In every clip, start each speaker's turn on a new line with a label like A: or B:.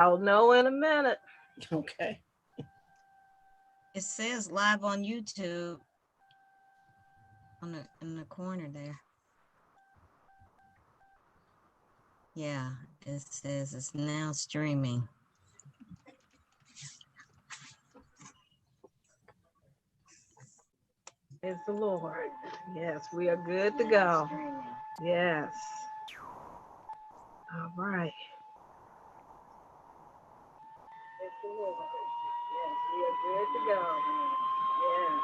A: I'll know in a minute.
B: Okay.
C: It says live on YouTube in the corner there. Yeah, it says it's now streaming.
A: Praise the Lord. Yes, we are good to go. Yes. All right. Praise the Lord. Yes, we are good to go. Yes.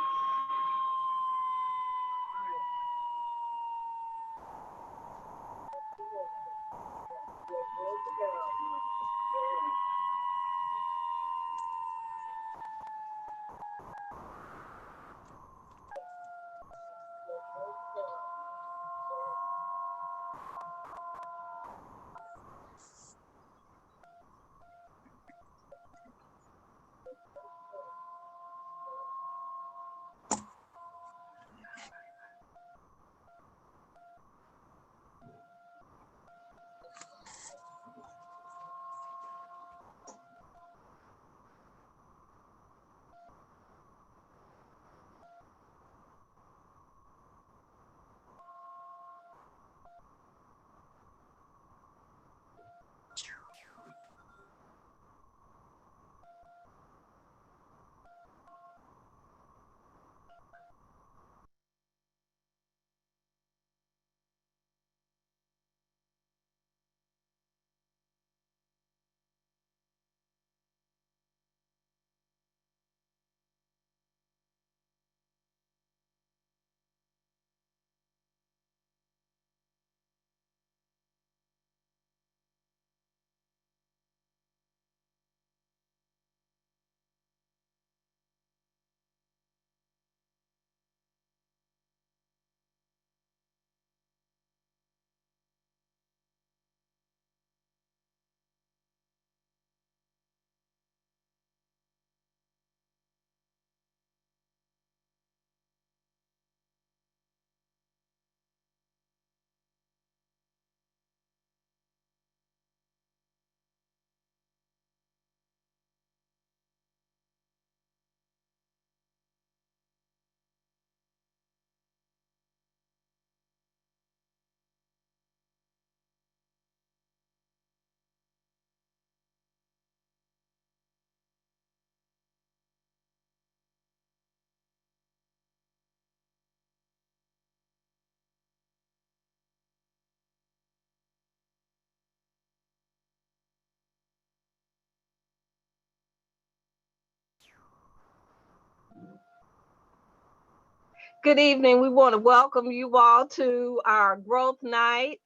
A: Good evening. We want to welcome you all to our growth night,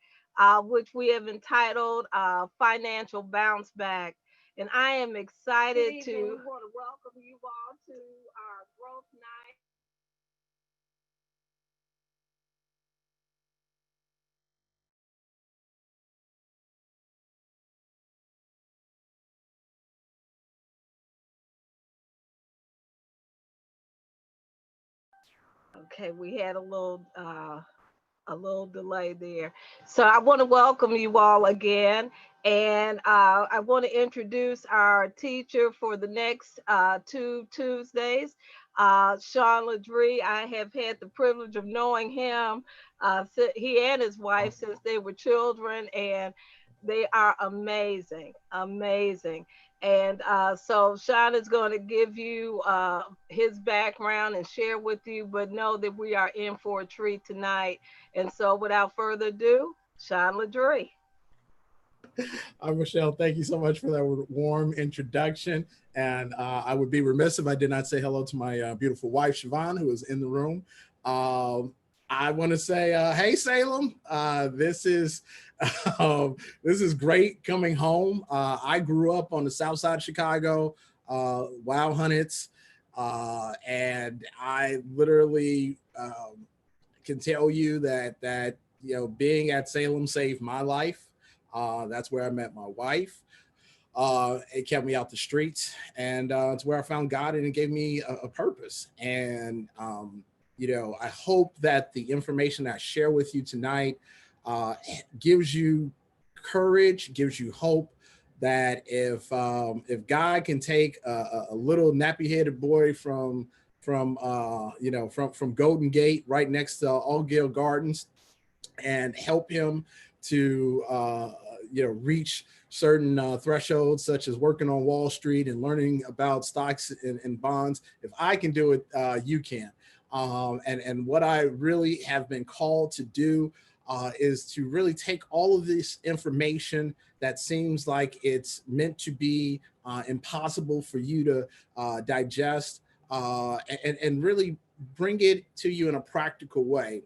A: which we have entitled Financial Bounce Back. And I am excited to. We want to welcome you all to our growth night. Okay, we had a little delay there. So I want to welcome you all again. And I want to introduce our teacher for the next 2 Tuesdays, Sean Ladrie. I have had the privilege of knowing him, he and his wife, since they were children, and they are amazing, amazing. And so Sean is going to give you his background and share with you, but know that we are in for a treat tonight. And so without further ado, Sean Ladrie.
B: Michelle, thank you so much for that warm introduction. And I would be remiss if I did not say hello to my beautiful wife, Siobhan, who is in the room. I want to say, hey, Salem, this is great coming home. I grew up on the south side of Chicago, Wow Hunnits, and I literally can tell you that being at Salem saved my life. That's where I met my wife. It kept me out the streets, and it's where I found God, and it gave me a purpose. And I hope that the information I share with you tonight gives you courage, gives you hope, that if God can take a little nappy-headed boy from Golden Gate, right next to Allgale Gardens, and help him to reach certain thresholds, such as working on Wall Street and learning about stocks and bonds. If I can do it, you can. And what I really have been called to do is to really take all of this information that seems like it's meant to be impossible for you to digest, and really bring it to you in a practical way.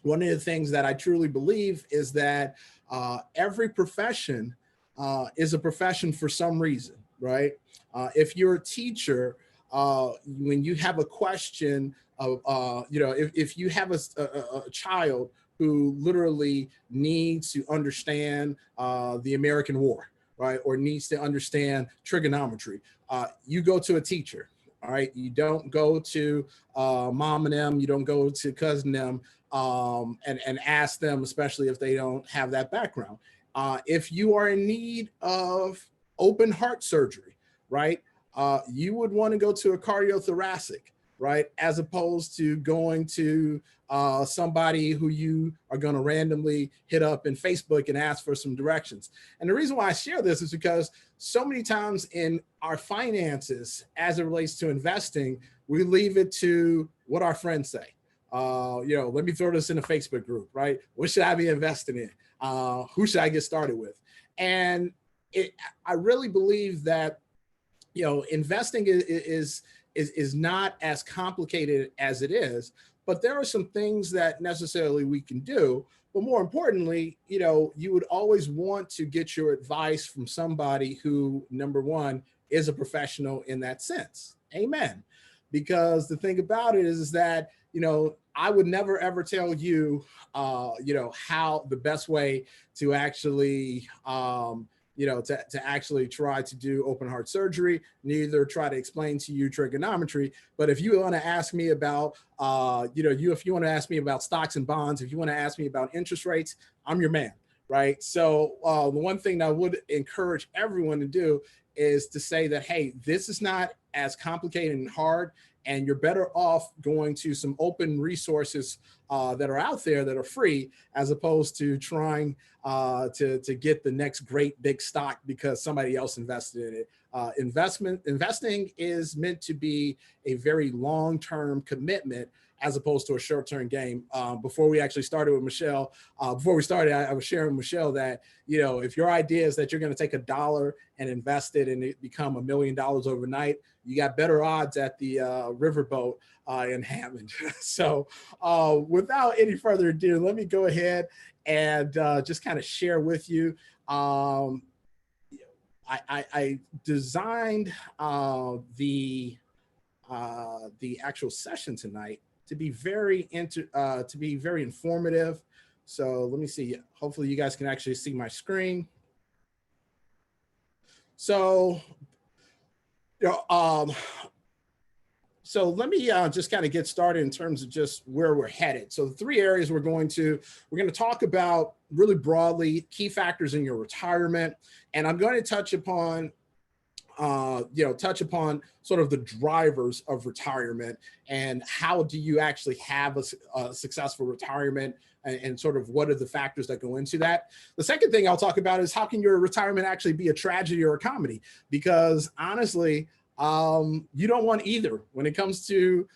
B: One of the things that I truly believe is that every profession is a profession for some reason, right? If you're a teacher, when you have a question of, if you have a child who literally needs to understand the American War, right, or needs to understand trigonometry, you go to a teacher. All right, you don't go to mom and them, you don't go to cousin them, and ask them, especially if they don't have that background. If you are in need of open heart surgery, right, you would want to go to a cardiothoracic, right, as opposed to going to somebody who you are going to randomly hit up in Facebook and ask for some directions. And the reason why I share this is because so many times in our finances, as it relates to investing, we leave it to what our friends say. Let me throw this in a Facebook group, right? What should I be investing in? Who should I get started with? And I really believe that, investing is not as complicated as it is, but there are some things that necessarily we can do. But more importantly, you would always want to get your advice from somebody who, number one, is a professional in that sense. Amen. Because the thing about it is that, I would never, ever tell you, how the best way to actually, to actually try to do open heart surgery, neither try to explain to you trigonometry. But if you want to ask me about, if you want to ask me about stocks and bonds, if you want to ask me about interest rates, I'm your man, right? So the one thing that I would encourage everyone to do is to say that, hey, this is not as complicated and hard, and you're better off going to some open resources that are out there that are free, as opposed to trying to get the next great big stock because somebody else invested in it. Investing is meant to be a very long-term commitment, as opposed to a short-term game. Before we actually started with Michelle, I was sharing with Michelle that, if your idea is that you're going to take $1 and invest it and it become $1 million overnight, you got better odds at the riverboat in Hammond. So without any further ado, let me go ahead and just kind of share with you. I designed the actual session tonight to be very informative. So let me see. Hopefully you guys can actually see my screen. So, so let me just kind of get started in terms of just where we're headed. So the three areas we're going to talk about really broadly: key factors in your retirement, and I'm going to touch upon sort of the drivers of retirement and how do you actually have a successful retirement, and sort of what are the factors that go into that. The second thing I'll talk about is how can your retirement actually be a tragedy or a comedy? Because honestly, you don't want either. When it comes to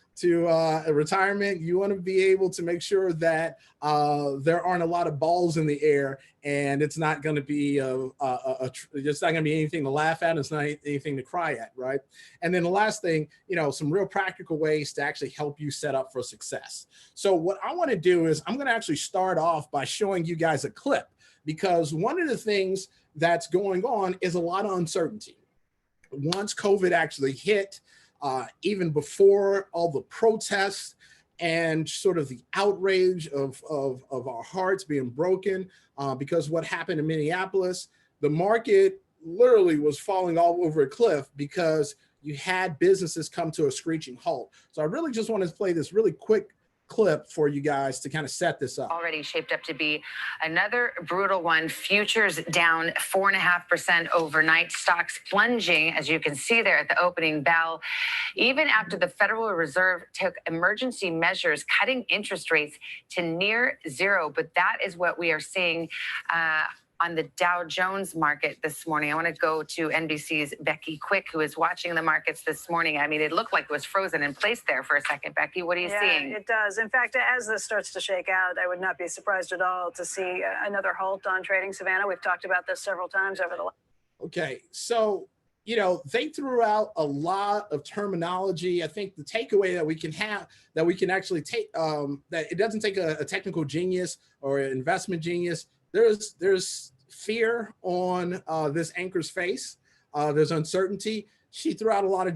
B: retirement, you want to be able to make sure that there aren't a lot of balls in the air, and it's not going to be it's not going to be anything to laugh at. It's not anything to cry at, right? And then the last thing, some real practical ways to actually help you set up for success. So what I want to do is I'm going to actually start off by showing you guys a clip, because one of the things that's going on is a lot of uncertainty. Once COVID actually hit, even before all the protests and sort of the outrage of our hearts being broken, because what happened in Minneapolis, the market literally was falling all over a cliff because you had businesses come to a screeching halt. So I really just want to play this really quick clip for you guys to kind of set this up.
D: Already shaped up to be another brutal one. Futures down 4.5% overnight. Stocks plunging, as you can see there at the opening bell, even after the Federal Reserve took emergency measures, cutting interest rates to near zero. But that is what we are seeing on the Dow Jones market this morning. I want to go to NBC's Becky Quick, who is watching the markets this morning. I mean, it looked like it was frozen in place there for a second. Becky, what are you seeing?
E: It does. In fact, as this starts to shake out, I would not be surprised at all to see another halt on trading. Savannah, we've talked about this several times over the last.
B: Okay, so, you know, they threw out a lot of terminology. I think the takeaway that we can have, that we can actually take, that it doesn't take a technical genius or an investment genius. There's fear on this anchor's face. There's uncertainty. She threw out a lot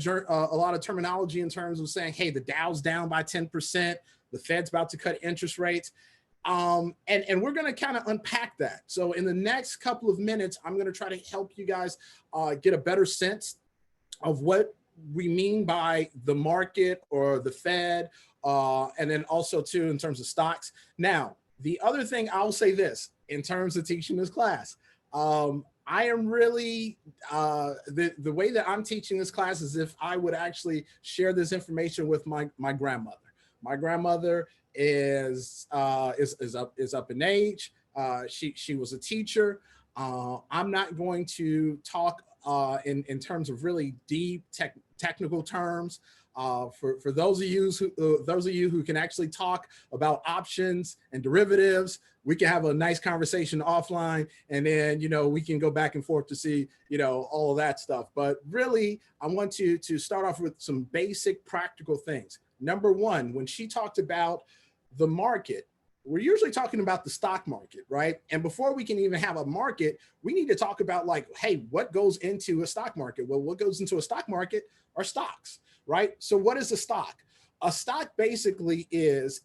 B: of terminology in terms of saying, hey, the Dow's down by 10%. The Fed's about to cut interest rates. And we're going to kind of unpack that. So in the next couple of minutes, I'm going to try to help you guys get a better sense of what we mean by the market or the Fed, and then also too in terms of stocks. Now, the other thing I'll say this in terms of teaching this class, I am really, the way that I'm teaching this class is if I would actually share this information with my grandmother. My grandmother is up in age. She was a teacher. I'm not going to talk in terms of really deep technical terms. For those of you who can actually talk about options and derivatives, we can have a nice conversation offline, and then, you know, we can go back and forth to see, you know, all of that stuff. But really, I want to start off with some basic practical things. Number one, when she talked about the market, we're usually talking about the stock market, right? And before we can even have a market, we need to talk about, like, hey, what goes into a stock market? Well, what goes into a stock market are stocks, right? So what is a stock? A stock basically is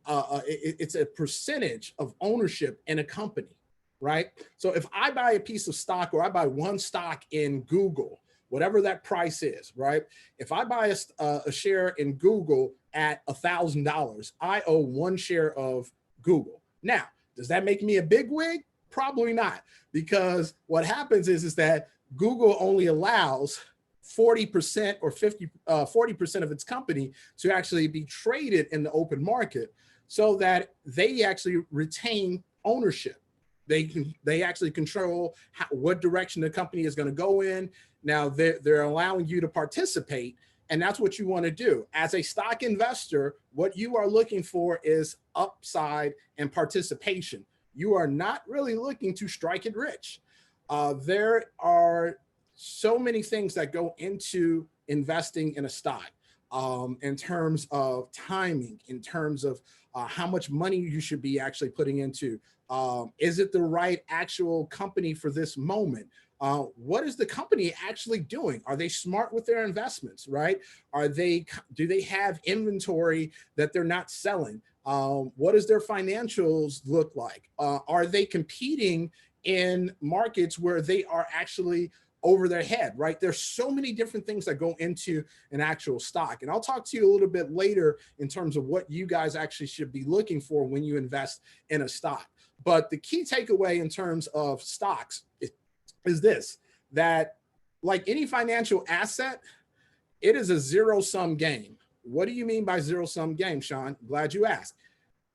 B: it's a percentage of ownership in a company, right? So if I buy a piece of stock, or I buy one stock in Google, whatever that price is, right? If I buy a share in Google at $1,000, I owe one share of Google. Now, does that make me a bigwig? Probably not, because what happens is that Google only allows 40% or 40% of its company to actually be traded in the open market, so that they actually retain ownership. They actually control what direction the company is going to go in. Now they're allowing you to participate, and that's what you want to do. As a stock investor, what you are looking for is upside and participation. You are not really looking to strike it rich. There are so many things that go into investing in a stock, in terms of timing, in terms of how much money you should be actually putting into. Is it the right actual company for this moment? What is the company actually doing? Are they smart with their investments, right? Do they have inventory that they're not selling? What does their financials look like? Are they competing in markets where they are actually over their head, right? There's so many different things that go into an actual stock. And I'll talk to you a little bit later in terms of what you guys actually should be looking for when you invest in a stock. But the key takeaway in terms of stocks is this, that like any financial asset, it is a zero-sum game. What do you mean by zero-sum game, Sean? Glad you asked.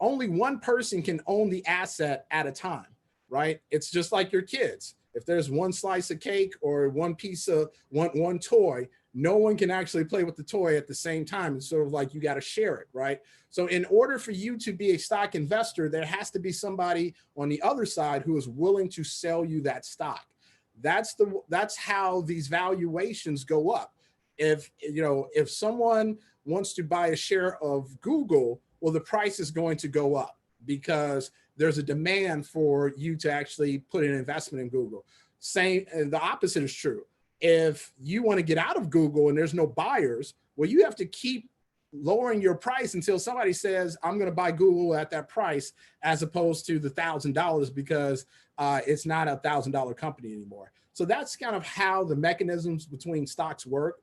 B: Only one person can own the asset at a time, right? It's just like your kids. If there's one slice of cake or one piece of one toy, no one can actually play with the toy at the same time. It's sort of like you got to share it, right? So in order for you to be a stock investor, there has to be somebody on the other side who is willing to sell you that stock. That's how these valuations go up. If someone wants to buy a share of Google, well, the price is going to go up because there's a demand for you to actually put an investment in Google. And the opposite is true. If you want to get out of Google and there's no buyers, well, you have to keep lowering your price until somebody says, I'm going to buy Google at that price, as opposed to the $1,000, because it's not a $1,000 company anymore. So that's kind of how the mechanisms between stocks work.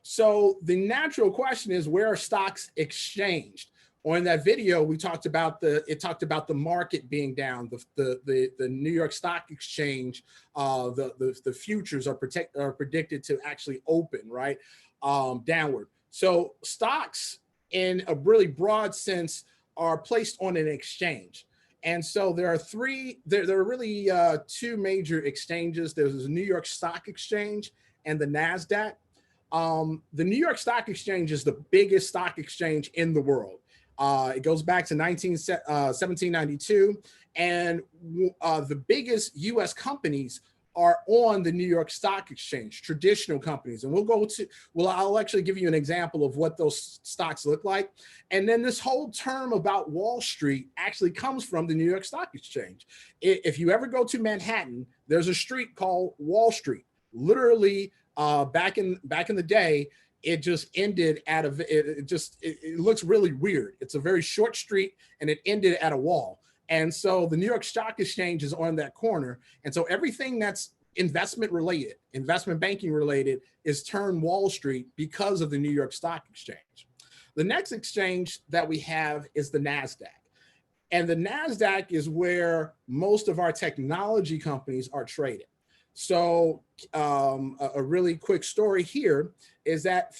B: So the natural question is, where are stocks exchanged? Or in that video, we talked about the market being down, the New York Stock Exchange, the futures are predicted to actually open, right, downward. So stocks, in a really broad sense, are placed on an exchange. And so there are really two major exchanges. There's the New York Stock Exchange and the NASDAQ. The New York Stock Exchange is the biggest stock exchange in the world. It goes back to 1792, and the biggest U.S. companies are on the New York Stock Exchange, traditional companies. And I'll actually give you an example of what those stocks look like. And then this whole term about Wall Street actually comes from the New York Stock Exchange. If you ever go to Manhattan, there's a street called Wall Street. Literally, back in the day, it just ended at it looks really weird. It's a very short street and it ended at a wall. And so the New York Stock Exchange is on that corner. And so everything that's investment related, investment banking related, is termed Wall Street because of the New York Stock Exchange. The next exchange that we have is the NASDAQ. And the NASDAQ is where most of our technology companies are traded. So a really quick story here is that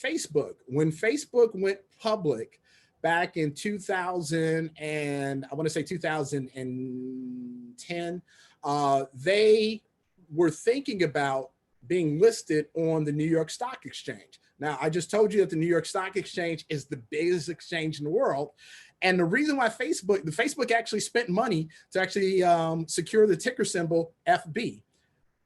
B: when Facebook went public back in 2000 and I want to say 2010, they were thinking about being listed on the New York Stock Exchange. Now, I just told you that the New York Stock Exchange is the biggest exchange in the world. And the reason why Facebook actually spent money to actually secure the ticker symbol FB.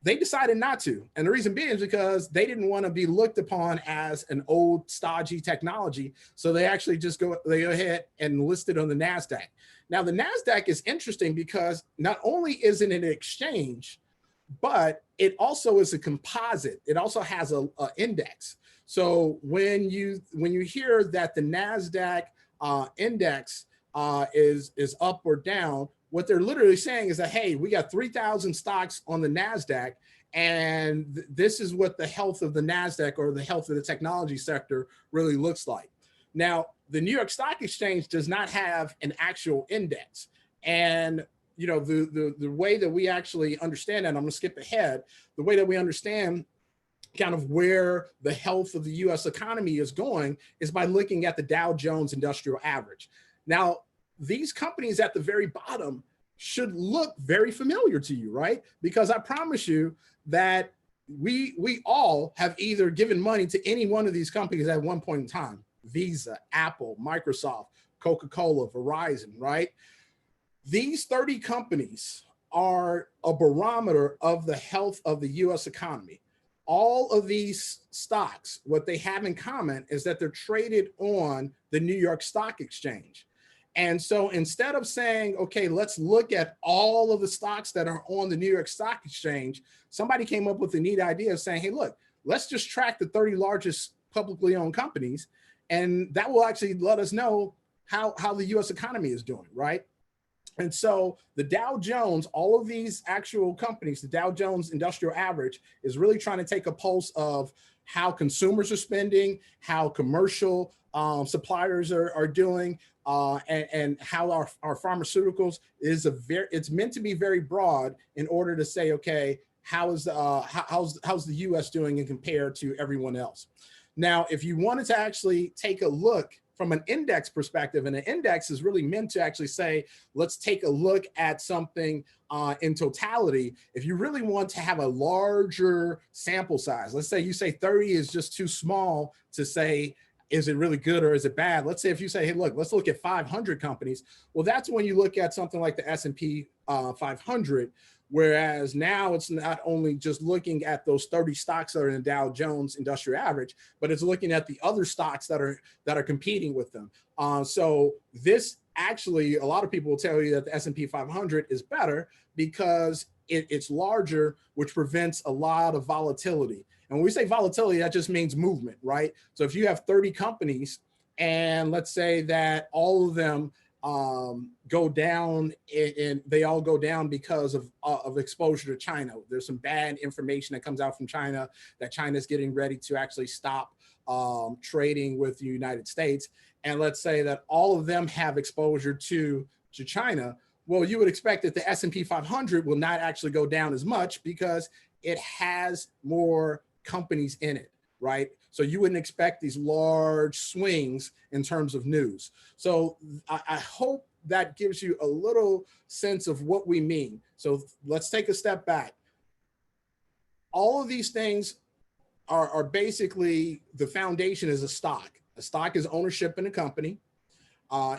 B: They decided not to. And the reason being is because they didn't want to be looked upon as an old stodgy technology. So they actually go ahead and listed on the NASDAQ. Now the NASDAQ is interesting because not only is it an exchange, but it also is a composite. It also has a index. So when you hear that the NASDAQ index is up or down, what they're literally saying is that, hey, we got 3,000 stocks on the NASDAQ, and this is what the health of the NASDAQ or the health of the technology sector really looks like. Now, the New York Stock Exchange does not have an actual index. And you know, the way that we actually understand that, I'm gonna skip ahead, the way that we understand kind of where the health of the US economy is going is by looking at the Dow Jones Industrial Average. Now, these companies at the very bottom should look very familiar to you, right? Because I promise you that we all have either given money to any one of these companies at one point in time. Visa, Apple, Microsoft, Coca-Cola, Verizon, right? These 30 companies are a barometer of the health of the US economy. All of these stocks, what they have in common is that they're traded on the New York Stock Exchange. And so instead of saying, okay, let's look at all of the stocks that are on the New York Stock Exchange, somebody came up with a neat idea of saying, hey, look, let's just track the 30 largest publicly owned companies. And that will actually let us know how the US economy is doing, right? And so the Dow Jones, all of these actual companies, the Dow Jones Industrial Average is really trying to take a pulse of how consumers are spending, how commercial suppliers are doing, and how our pharmaceuticals it's meant to be very broad in order to say, okay, how's the US doing and compared to everyone else? Now, if you wanted to actually take a look from an index perspective, and an index is really meant to actually say, let's take a look at something in totality. If you really want to have a larger sample size, let's say you say 30 is just too small to say, is it really good or is it bad? Let's say if you say, hey, look, let's look at 500 companies. Well, that's when you look at something like the S&P 500, whereas now it's not only just looking at those 30 stocks that are in the Dow Jones Industrial Average, but it's looking at the other stocks that are competing with them. So this actually, a lot of people will tell you that the S&P 500 is better because it's larger, which prevents a lot of volatility. And when we say volatility, that just means movement, right? So if you have 30 companies and let's say that all of them go down, and they all go down because of exposure to China. There's some bad information that comes out from China that China's getting ready to actually stop trading with the United States. And let's say that all of them have exposure to China. Well, you would expect that the S&P 500 will not actually go down as much because it has more companies in it, right? So you wouldn't expect these large swings in terms of news. So I hope that gives you a little sense of what we mean. So let's take a step back. All of these things are basically, the foundation is a stock. A stock is ownership in a company.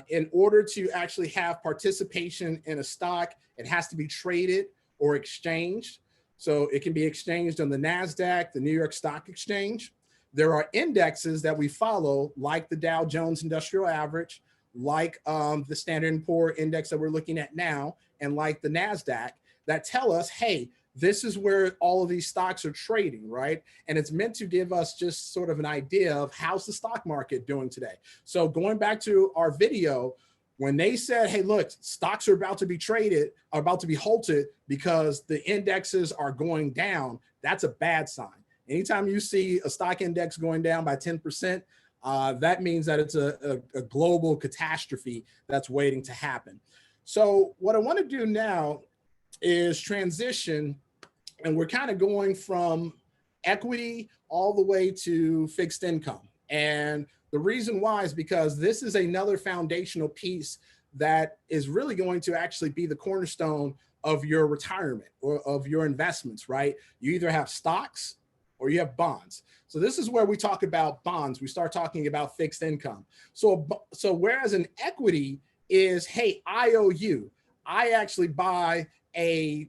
B: In order to actually have participation in a stock, it has to be traded or exchanged. So it can be exchanged on the NASDAQ, the New York Stock Exchange. There are indexes that we follow, like the Dow Jones Industrial Average, like the Standard & Poor index that we're looking at now, and like the NASDAQ, that tell us, hey, this is where all of these stocks are trading, right? And it's meant to give us just sort of an idea of how's the stock market doing today. So going back to our video, when they said, hey, look, stocks are about to be traded, are about to be halted because the indexes are going down, that's a bad sign. Anytime you see a stock index going down by 10%, that means that it's a global catastrophe that's waiting to happen. So what I want to do now is transition, and we're kind of going from equity all the way to fixed income. And the reason why is because this is another foundational piece that is really going to actually be the cornerstone of your retirement or of your investments, right? You either have stocks or you have bonds. So this is where we talk about bonds. We start talking about fixed income. So whereas an equity is, hey, I owe you. I actually buy a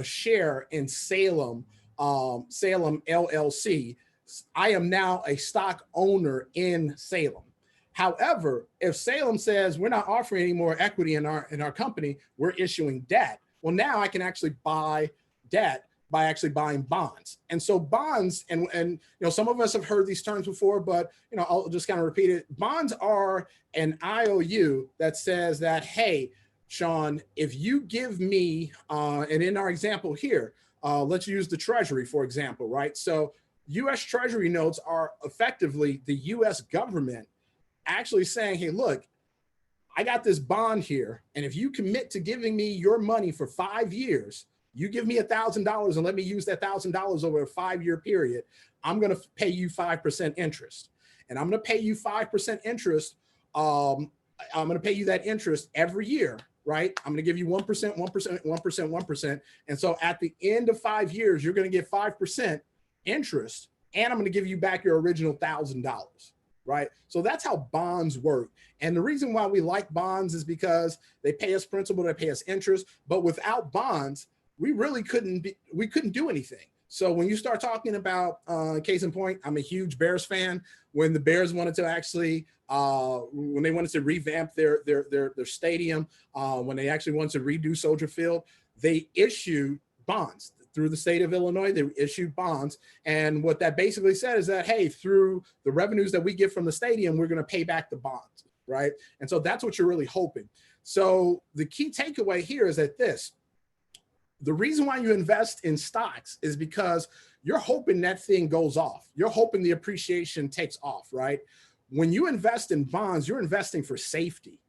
B: share in Salem LLC. I am now a stock owner in Salem. However, if Salem says we're not offering any more equity in our company, we're issuing debt. Well, now I can actually buy debt by actually buying bonds. And so bonds, and you know, some of us have heard these terms before, but you know, I'll just kind of repeat it. Bonds are an IOU that says that, hey, Sean, if you give me, and in our example here, let's use the Treasury, for example, right? So US Treasury notes are effectively the US government actually saying, hey, look, I got this bond here, and if you commit to giving me your money for 5 years, you give me $1,000 and let me use that $1,000 over a 5-year period, I'm going to pay you 5% interest. And I'm going to pay you 5% interest. I'm going to pay you that interest every year, right? I'm going to give you 1%, 1%, 1%, 1%. And so at the end of 5 years, you're going to get 5% interest, and I'm going to give you back your original $1,000, right? So that's how bonds work. And the reason why we like bonds is because they pay us principal, they pay us interest, but without bonds, we really couldn't do anything. So when you start talking about, case in point, I'm a huge Bears fan. When the Bears wanted to actually, when they wanted to revamp their stadium, when they actually wanted to redo Soldier Field, they issued bonds. Through the state of Illinois, they issued bonds. And what that basically said is that, hey, through the revenues that we get from the stadium, we're going to pay back the bonds, right? And so that's what you're really hoping. So the key takeaway here is that the reason why you invest in stocks is because you're hoping that thing goes off. You're hoping the appreciation takes off, right? When you invest in bonds, you're investing for safety,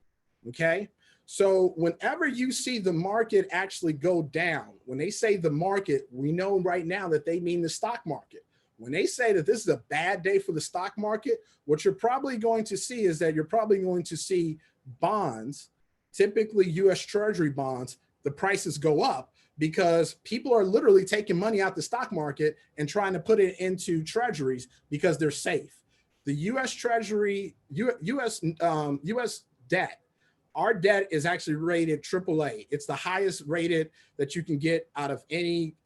B: okay? So whenever you see the market actually go down, when they say the market, we know right now that they mean the stock market. When they say that this is a bad day for the stock market, what you're probably going to see is that you're probably going to see bonds, typically US Treasury bonds, the prices go up, because people are literally taking money out the stock market and trying to put it into treasuries because they're safe. The U.S. Treasury, U.S. debt, our debt is actually rated AAA. It's the highest rated that you can get out of any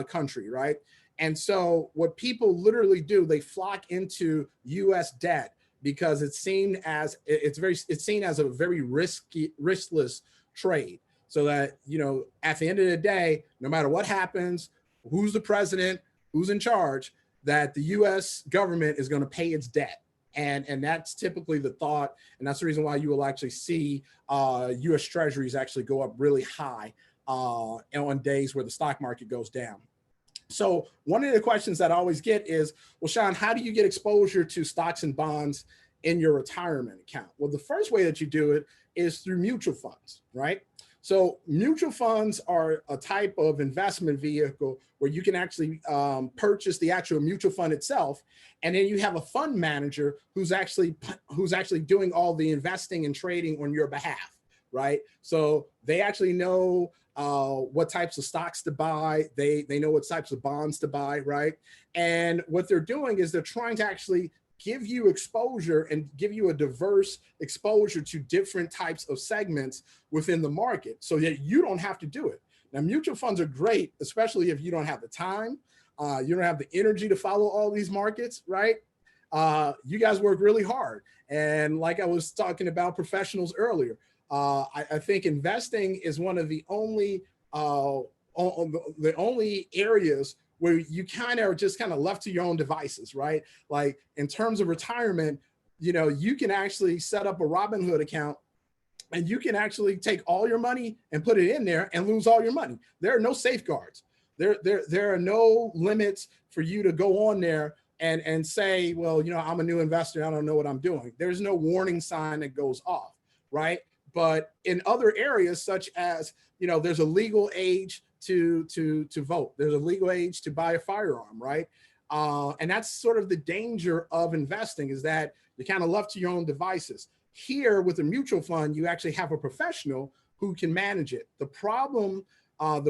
B: country, right? And so what people literally do, they flock into U.S. debt because it's seen as a very riskless trade. So that, you know, at the end of the day, no matter what happens, who's the president, who's in charge, that the US government is going to pay its debt. And that's typically the thought, and that's the reason why you will actually see U.S. Treasuries actually go up really high on days where the stock market goes down. So one of the questions that I always get is, well, Sean, how do you get exposure to stocks and bonds in your retirement account? Well, the first way that you do it is through mutual funds, right? So mutual funds are a type of investment vehicle where you can actually purchase the actual mutual fund itself, and then you have a fund manager who's actually doing all the investing and trading on your behalf, right? So they actually know what types of stocks to buy. They know what types of bonds to buy, right? And what they're doing is they're trying to actually give you exposure and give you a diverse exposure to different types of segments within the market so that you don't have to do it. Now, mutual funds are great, especially if you don't have the time, you don't have the energy to follow all these markets, right? You guys work really hard. And like I was talking about professionals earlier, I think investing is one of the only areas where you kind of are just kind of left to your own devices, right? Like in terms of retirement, you can actually set up a Robinhood account and you can actually take all your money and put it in there and lose all your money. There are no safeguards. There are no limits for you to go on there and say, well, I'm a new investor, I don't know what I'm doing. There's no warning sign that goes off, right? But in other areas, such as, there's a legal age to vote. There's a legal age to buy a firearm, right? And that's sort of the danger of investing, is that you're kind of left to your own devices. Here with a mutual fund, you actually have a professional who can manage it. The problem, I've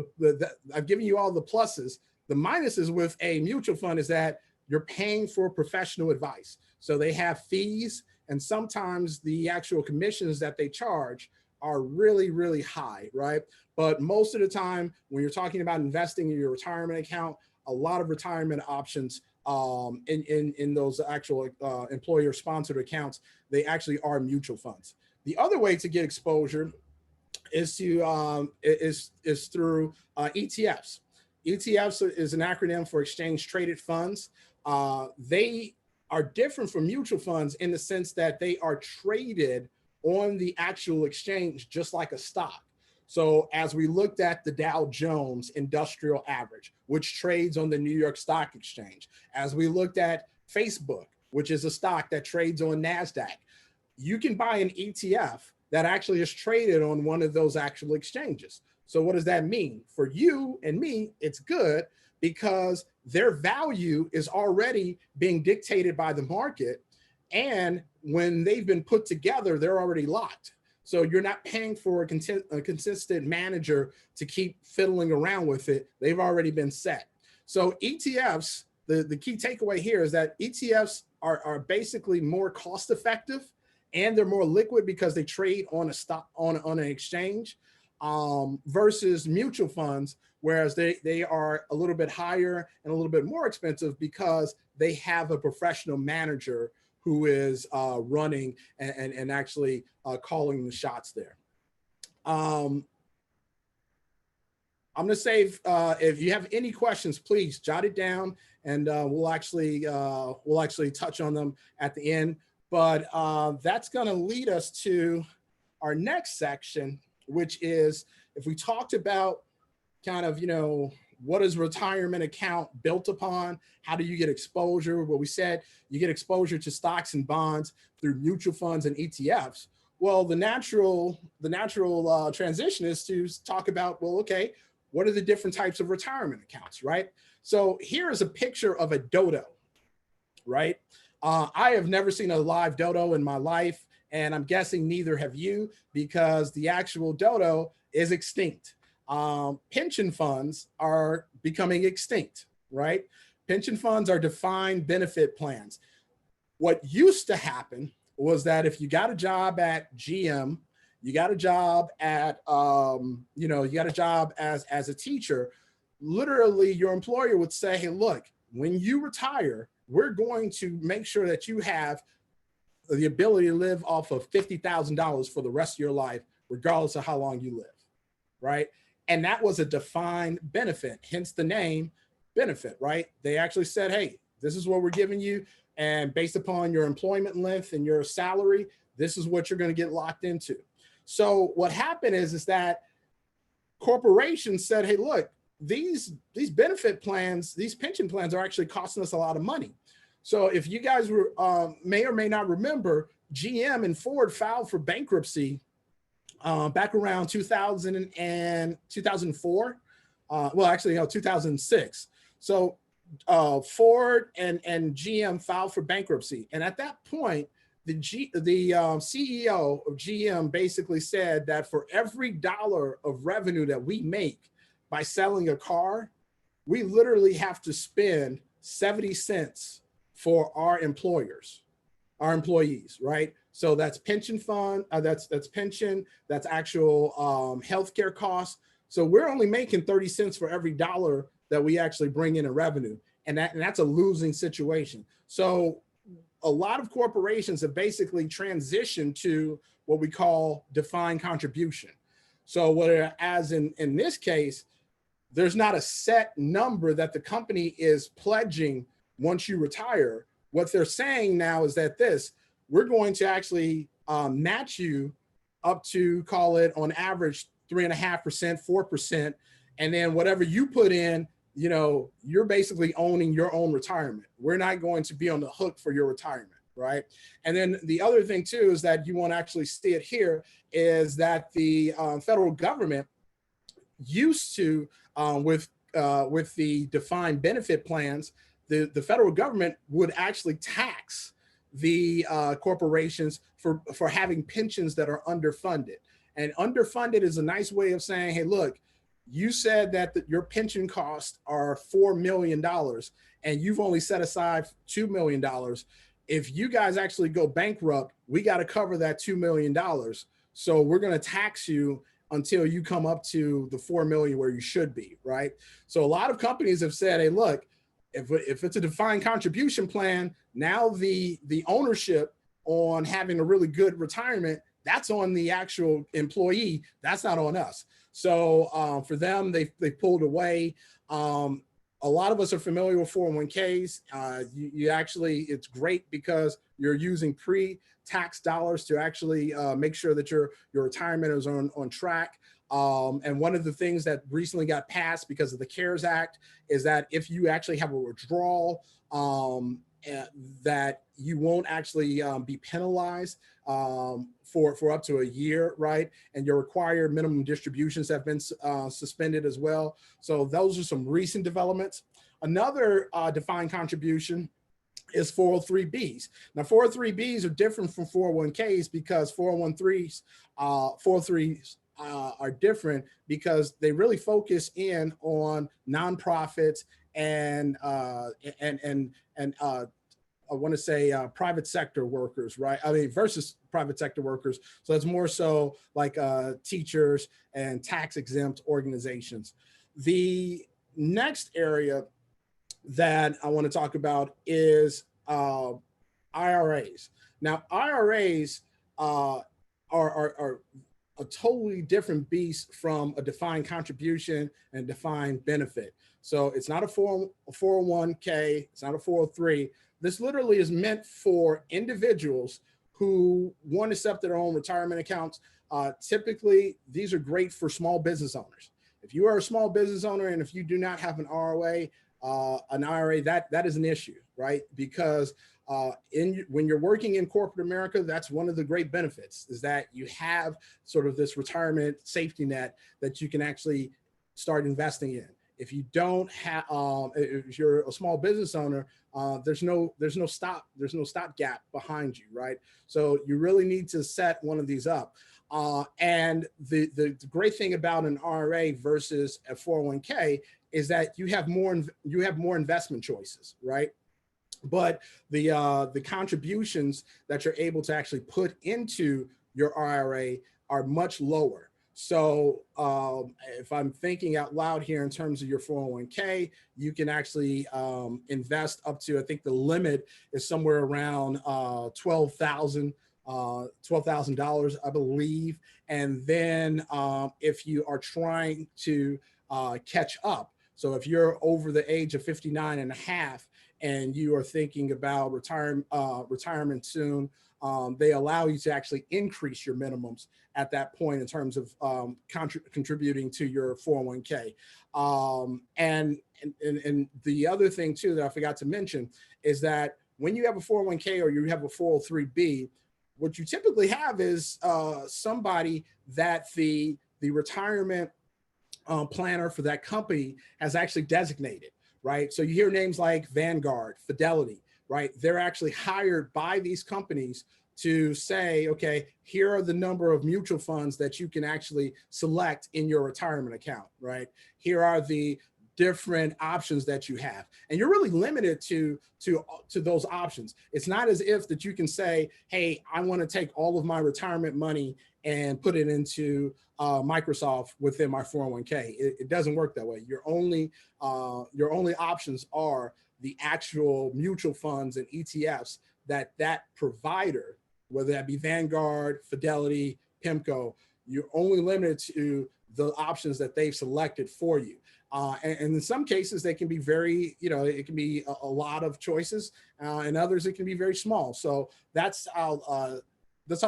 B: given you all the pluses. The minuses with a mutual fund is that you're paying for professional advice. So they have fees, and sometimes the actual commissions that they charge are really, really high, right? But most of the time, when you're talking about investing in your retirement account, a lot of retirement options in those actual employer-sponsored accounts, they actually are mutual funds. The other way to get exposure is to is through ETFs. ETFs is an acronym for exchange traded funds. They are different from mutual funds in the sense that they are traded on the actual exchange, just like a stock. So as we looked at the Dow Jones Industrial Average, which trades on the New York Stock Exchange, as we looked at Facebook, which is a stock that trades on NASDAQ, you can buy an ETF that actually is traded on one of those actual exchanges. So what does that mean? For you and me, it's good because their value is already being dictated by the market. And when they've been put together, they're already locked. So you're not paying for a consistent manager to keep fiddling around with it. They've already been set. So ETFs, the key takeaway here is that ETFs are basically more cost effective, and they're more liquid because they trade on a stock on an exchange versus mutual funds, whereas they are a little bit higher and a little bit more expensive because they have a professional manager who is running and actually calling the shots there. I'm gonna save, if you have any questions, please jot it down, and we'll actually touch on them at the end. But that's gonna lead us to our next section, which is, if we talked about kind of, what is retirement account built upon? How do you get exposure? Well, we said you get exposure to stocks and bonds through mutual funds and ETFs. Well, the natural transition is to talk about, well, okay, what are the different types of retirement accounts, right? So here is a picture of a dodo, right? I have never seen a live dodo in my life, and I'm guessing neither have you, because the actual dodo is extinct. Pension funds are becoming extinct, right? Pension funds are defined benefit plans. What used to happen was that if you got a job at GM, you got a job at, you got a job as a teacher, literally your employer would say, hey, look, when you retire, we're going to make sure that you have the ability to live off of $50,000 for the rest of your life, regardless of how long you live, right? And that was a defined benefit, hence the name benefit, right? They actually said, hey, this is what we're giving you. And based upon your employment length and your salary, this is what you're going to get locked into. So what happened is that corporations said, hey, look, these benefit plans, these pension plans are actually costing us a lot of money. So if you guys were may or may not remember, GM and Ford filed for bankruptcy back around 2000 and 2004. Well, actually, 2006. So Ford and GM filed for bankruptcy. And at that point, the CEO of GM basically said that for every dollar of revenue that we make by selling a car, we literally have to spend 70 cents for our employees, right? So that's pension fund, that's pension, that's actual healthcare costs. So we're only making 30 cents for every dollar that we actually bring in revenue. And that's a losing situation. So a lot of corporations have basically transitioned to what we call defined contribution. So whereas in this case, there's not a set number that the company is pledging once you retire. What they're saying now is that we're going to actually match you up to, call it on average 3.5%, 4. And then whatever you put in, you're basically owning your own retirement. We're not going to be on the hook for your retirement, right? And then the other thing too is that you want to actually see it here is that the federal government used to, with the defined benefit plans, the federal government would actually tax the corporations for having pensions that are underfunded. And underfunded is a nice way of saying, hey, look, you said that your pension costs are $4 million and you've only set aside $2 million. If you guys actually go bankrupt, we got to cover that $2 million. So we're going to tax you until you come up to the 4 million where you should be, right? So a lot of companies have said, hey, look, if it's a defined contribution plan, now the ownership on having a really good retirement, that's on the actual employee. That's not on us. So for them, they pulled away. A lot of us are familiar with 401ks. You actually, it's great because you're using pre-tax dollars to actually make sure that your retirement is on track. And one of the things that recently got passed because of the CARES Act is that if you actually have a withdrawal, that you won't actually be penalized for up to a year, right? And your required minimum distributions have been suspended as well. So those are some recent developments. Another defined contribution is 403Bs. Now 403Bs are different from 401ks because 403s are different because they really focus in on nonprofits and I want to say private sector workers, right? I mean, versus private sector workers. So it's more so like teachers and tax exempt organizations. The next area that I want to talk about is IRAs. Now, IRAs are a totally different beast from a defined contribution and defined benefit. So it's not a 401k, it's not a 403. This literally is meant for individuals who want to set up their own retirement accounts. Typically, these are great for small business owners. If you are a small business owner and if you do not have an IRA, that is an issue, right? Because when you're working in corporate America, that's one of the great benefits is that you have sort of this retirement safety net that you can actually start investing in. If you don't have, if you're a small business owner, there's no stopgap behind you, right? So you really need to set one of these up. And the great thing about an IRA versus a 401k is that you have more investment choices, right? But the contributions that you're able to actually put into your IRA are much lower. So if I'm thinking out loud here in terms of your 401k, you can actually invest up to, I think the limit is somewhere around $12,000, I believe. And then if you are trying to catch up, so if you're over the age of 59 and a half and you are thinking about retirement soon, they allow you to actually increase your minimums at that point in terms of contributing to your 401k. And the other thing too that I forgot to mention is that when you have a 401k or you have a 403b, what you typically have is somebody that the retirement planner for that company has actually designated, right? So you hear names like Vanguard, Fidelity, right? They're actually hired by these companies to say, okay, here are the number of mutual funds that you can actually select in your retirement account, right? Here are the different options that you have, and you're really limited to those options. It's not as if that you can say, hey, I want to take all of my retirement money and put it into Microsoft within my 401k. It doesn't work that way. Your only options are the actual mutual funds and ETFs that provider, whether that be Vanguard, Fidelity, PIMCO, you're only limited to the options that they've selected for you. And in some cases, they can be very, it can be a lot of choices. In others, it can be very small. So that's how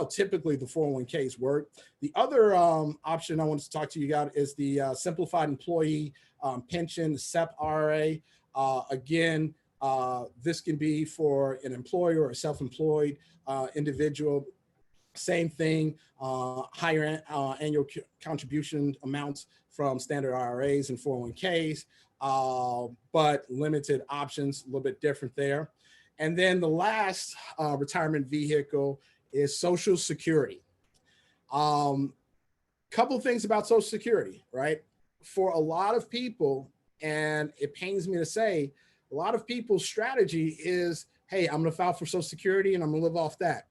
B: typically the 401ks work. The other option I wanted to talk to you about is the Simplified Employee Pension, SEP IRA. Again, this can be for an employer or a self-employed individual. Same thing, higher annual contribution amounts from standard IRAs and 401ks, but limited options, a little bit different there. And then the last retirement vehicle is Social Security. Couple things about Social Security, right? For a lot of people, and it pains me to say, a lot of people's strategy is, hey, I'm gonna file for Social Security and I'm gonna live off that.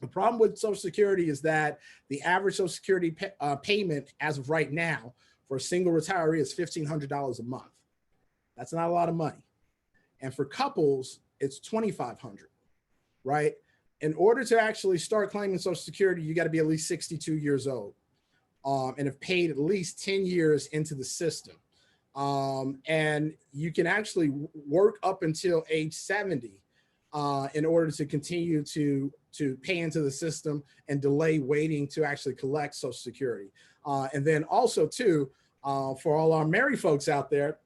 B: The problem with Social Security is that the average Social Security payment as of right now for a single retiree is $1,500 a month. That's not a lot of money. And for couples, it's $2,500, right? In order to actually start claiming Social Security, you got to be at least 62 years old and have paid at least 10 years into the system. And you can actually work up until age 70 in order to continue to pay into the system and delay waiting to actually collect Social Security. And then also too, for all our married folks out there,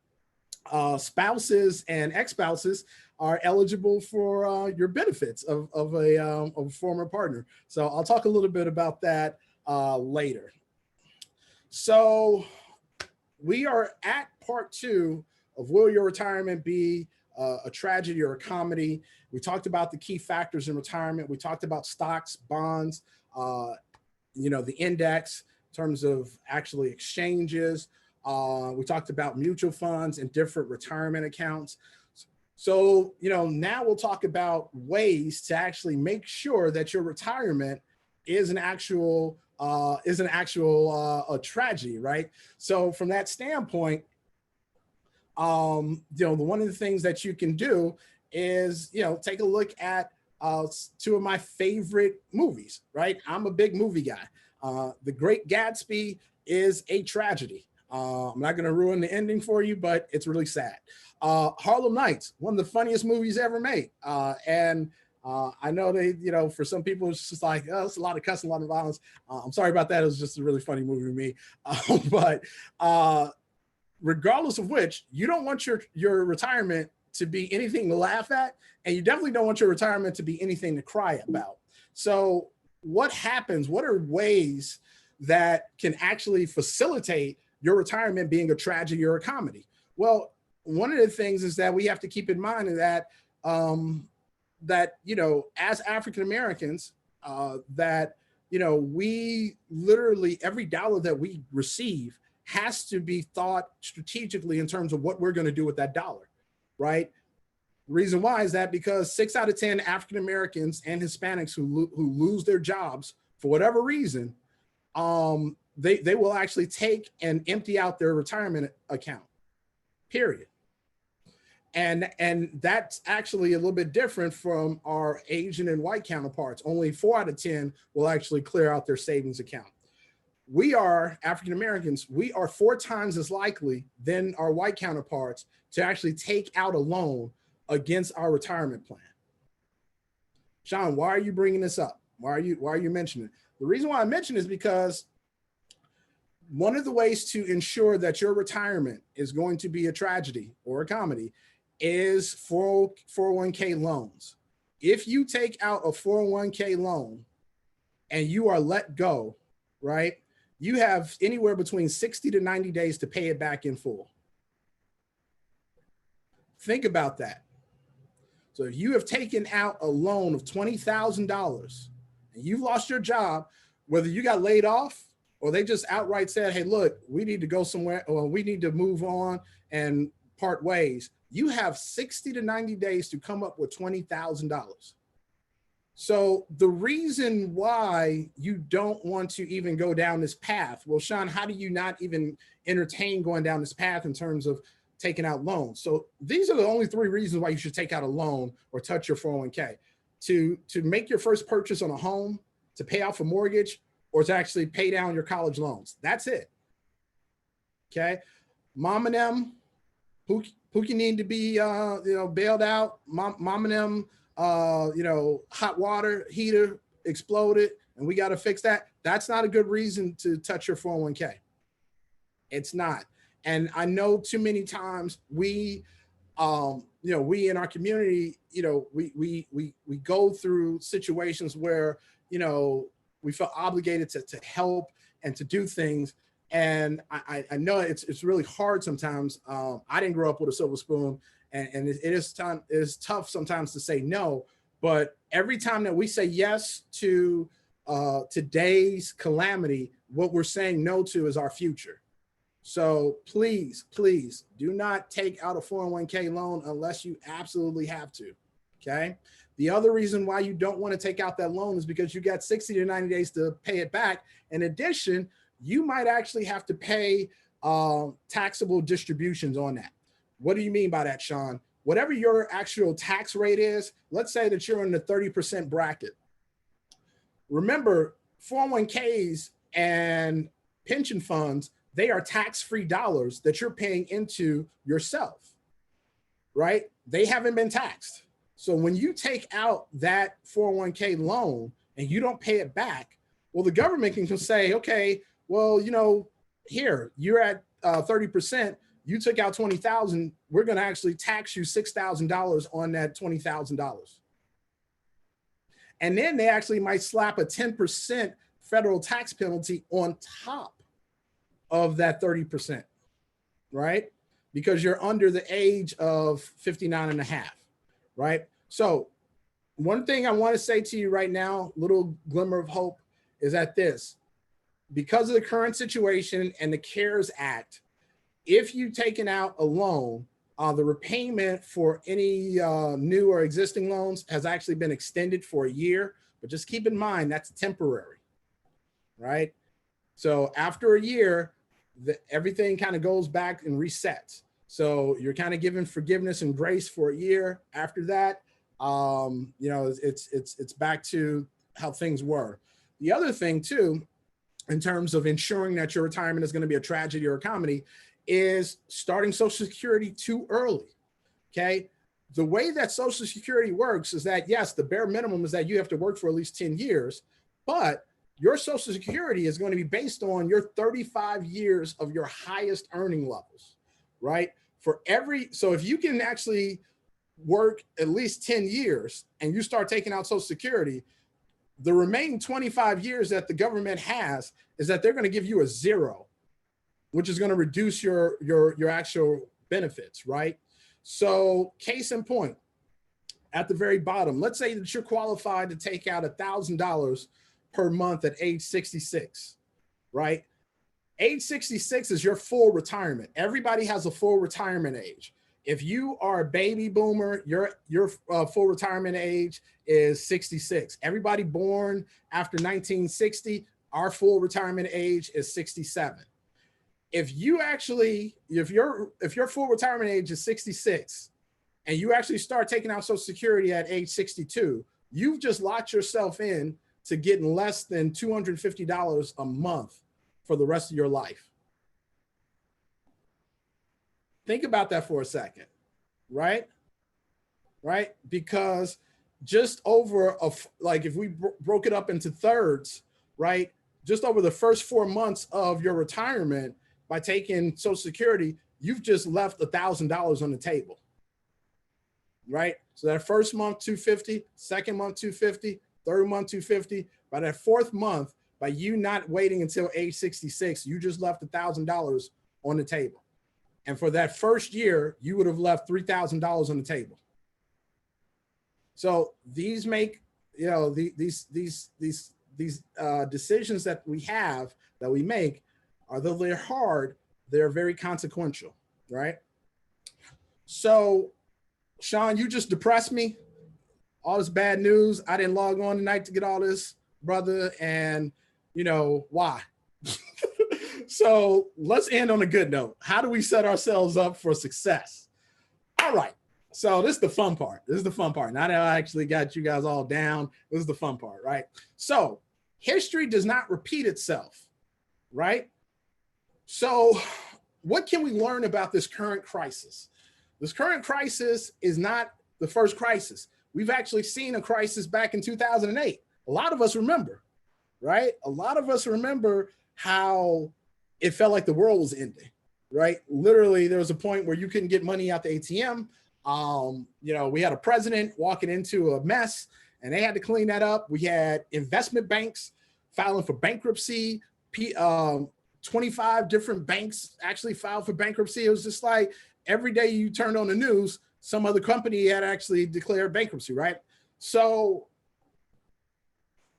B: spouses and ex-spouses are eligible for your benefits of a former partner. So I'll talk a little bit about that later. So we are at part 2 of Will Your Retirement Be a Tragedy or a Comedy? We talked about the key factors in retirement. We talked about stocks, bonds, the index in terms of actually exchanges. We talked about mutual funds and different retirement accounts. So, now we'll talk about ways to actually make sure that your retirement is an actual a tragedy, right? So from that standpoint, one of the things that you can do is, take a look at 2 of my favorite movies, right? I'm a big movie guy. The Great Gatsby is a tragedy. I'm not going to ruin the ending for you, but it's really sad. Harlem Nights, one of the funniest movies ever made. And I know they, for some people, it's just like, oh, it's a lot of cussing, a lot of violence. I'm sorry about that. It was just a really funny movie to me. But regardless of which, you don't want your retirement to be anything to laugh at, and you definitely don't want your retirement to be anything to cry about. So what happens? What are ways that can actually facilitate your retirement being a tragedy or a comedy? Well, one of the things is that we have to keep in mind that as African Americans, we literally, every dollar that we receive has to be thought strategically in terms of what we're going to do with that dollar, right? Reason why is that because 6 out of 10 African Americans and Hispanics who lose their jobs for whatever reason, they will actually take and empty out their retirement account, period. And that's actually a little bit different from our Asian and white counterparts. Only 4 out of 10 will actually clear out their savings account. We are African Americans, we are 4 times as likely than our white counterparts to actually take out a loan against our retirement plan. Sean, why are you bringing this up? Why are you mentioning it? The reason why I mention it is because one of the ways to ensure that your retirement is going to be a tragedy or a comedy is 401k loans. If you take out a 401k loan and you are let go, right, you have anywhere between 60 to 90 days to pay it back in full. Think about that. So if you have taken out a loan of $20,000 and you've lost your job, whether you got laid off or they just outright said, hey, look, we need to go somewhere, or we need to move on and part ways, you have 60 to 90 days to come up with $20,000. So the reason why you don't want to even go down this path, well, Sean, how do you not even entertain going down this path in terms of taking out loans? So these are the only three reasons why you should take out a loan or touch your 401k: to make your first purchase on a home, to pay off a mortgage, or to actually pay down your college loans. That's it. Okay, mom and them, who can need to be bailed out. Mom and them, hot water heater exploded and we got to fix that. That's not a good reason to touch your 401k. It's not. And I know too many times we in our community, we go through situations where, we feel obligated to help and to do things. And I know it's really hard sometimes. I didn't grow up with a silver spoon, and it is tough sometimes to say no. But every time that we say yes to today's calamity, what we're saying no to is our future. So please do not take out a 401k loan unless you absolutely have to. Okay. The other reason why you don't want to take out that loan is because you got 60 to 90 days to pay it back. In addition, you might actually have to pay taxable distributions on that. What do you mean by that, Sean? Whatever your actual tax rate is, let's say that you're in the 30% bracket. Remember, 401ks and pension funds, they are tax-free dollars that you're paying into yourself, right? They haven't been taxed. So when you take out that 401k loan and you don't pay it back, well, the government can say, okay, well, here, you're at 30%, you took out 20,000, we're going to actually tax you $6,000 on that $20,000. And then they actually might slap a 10% federal tax penalty on top of that 30%, right? Because you're under the age of 59 and a half, right? So one thing I want to say to you right now, little glimmer of hope, is that because of the current situation and the CARES Act, if you've taken out a loan, the repayment for any new or existing loans has actually been extended for a year, but just keep in mind that's temporary, right? So after a year, everything kind of goes back and resets. So you're kind of given forgiveness and grace for a year. After that, it's back to how things were. The other thing too, in terms of ensuring that your retirement is going to be a tragedy or a comedy, is starting Social Security too early. Okay. The way that Social Security works is that, yes, the bare minimum is that you have to work for at least 10 years, but your Social Security is going to be based on your 35 years of your highest earning levels, right? So if you can actually work at least 10 years and you start taking out Social Security, the remaining 25 years that the government has is that they're going to give you a zero, which is going to reduce your actual benefits, right? So case in point, at the very bottom, let's say that you're qualified to take out $1,000 per month at age 66, right? Age 66 is your full retirement. Everybody has a full retirement age. If you are a baby boomer, your full retirement age is 66. Everybody born after 1960, our full retirement age is 67. If your full retirement age is 66 and you actually start taking out Social Security at age 62, you've just locked yourself in to getting less than $250 a month for the rest of your life. Think about that for a second, right? right? Because just over like if we broke it up into thirds, right? Just over the first 4 months of your retirement, by taking Social Security, you've just left $1,000 on the table, right? So that first month, 250, second month, 250, third month, 250. By that fourth month, by you not waiting until age 66, you just left $1,000 on the table. And for that first year, you would have left $3,000 on the table. So these make, you know, these decisions that we make, although they're hard, they're very consequential, right? So, Sean, you just depressed me. All this bad news. I didn't log on tonight to get all this, brother. And you know why? So let's end on a good note. How do we set ourselves up for success? All right. So this is the fun part. This is the fun part. Now that I actually got you guys all down, this is the fun part, right? So history does not repeat itself, right? So what can we learn about this current crisis? This current crisis is not the first crisis. We've actually seen a crisis back in 2008. A lot of us remember, right? A lot of us remember how it felt like the world was ending, right? Literally, there was a point where you couldn't get money out the ATM. You know, we had a president walking into a mess and they had to clean that up. We had investment banks filing for bankruptcy. 25 different banks actually filed for bankruptcy. It was just like every day you turned on the news, some other company had actually declared bankruptcy, right? So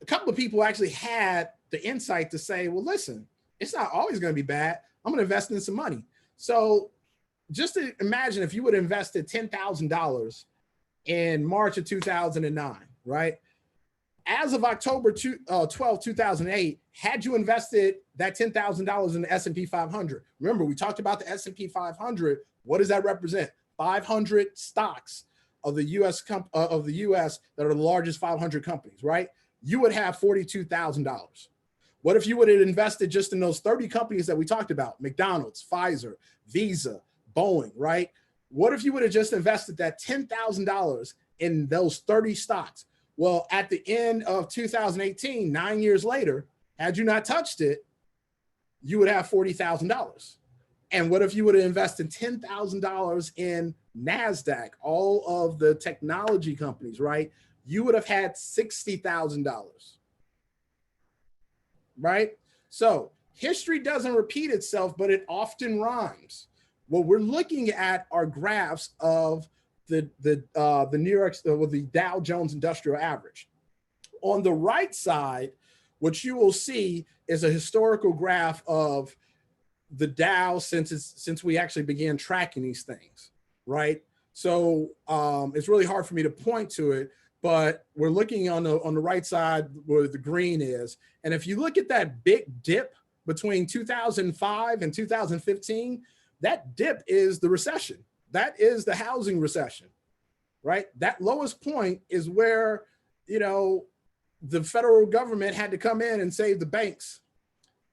B: a couple of people actually had the insight to say, well, listen, it's not always going to be bad. I'm going to invest in some money. So just to imagine if you would have invested $10,000 in March of 2009, right? As of October 12, 2008, had you invested that $10,000 in the S&P 500, remember we talked about the S&P 500, what does that represent? 500 stocks of the US that are the largest 500 companies, right? You would have $42,000. What if you would have invested just in those 30 companies that we talked about, McDonald's, Pfizer, Visa, Boeing, right? What if you would have just invested that $10,000 in those 30 stocks? Well, at the end of 2018, 9 years later, had you not touched it, you would have $40,000. And what if you would have invested $10,000 in NASDAQ, all of the technology companies, right? You would have had $60,000, right? So history doesn't repeat itself, but it often rhymes. What we're looking at are graphs of the New York, with the Dow Jones Industrial Average. On the right side, what you will see is a historical graph of the Dow since we actually began tracking these things, right? So it's really hard for me to point to it, but we're looking on the right side where the green is. And if you look at that big dip between 2005 and 2015, that dip is the recession. That is the housing recession, right? That lowest point is where, you know, the federal government had to come in and save the banks.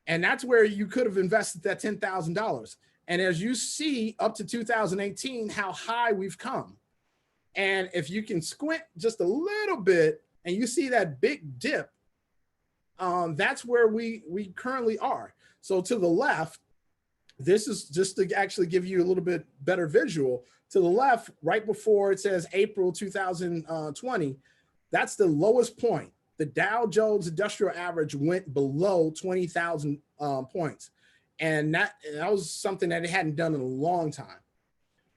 B: And that's where you could have invested that $10,000. And as you see up to 2018, how high we've come. And if you can squint just a little bit and you see that big dip, that's where we currently are. So to the left, this is just to actually give you a little bit better visual. To the left, right before it says April 2020, that's the lowest point. The Dow Jones Industrial Average went below 20,000 points. And that was something that it hadn't done in a long time,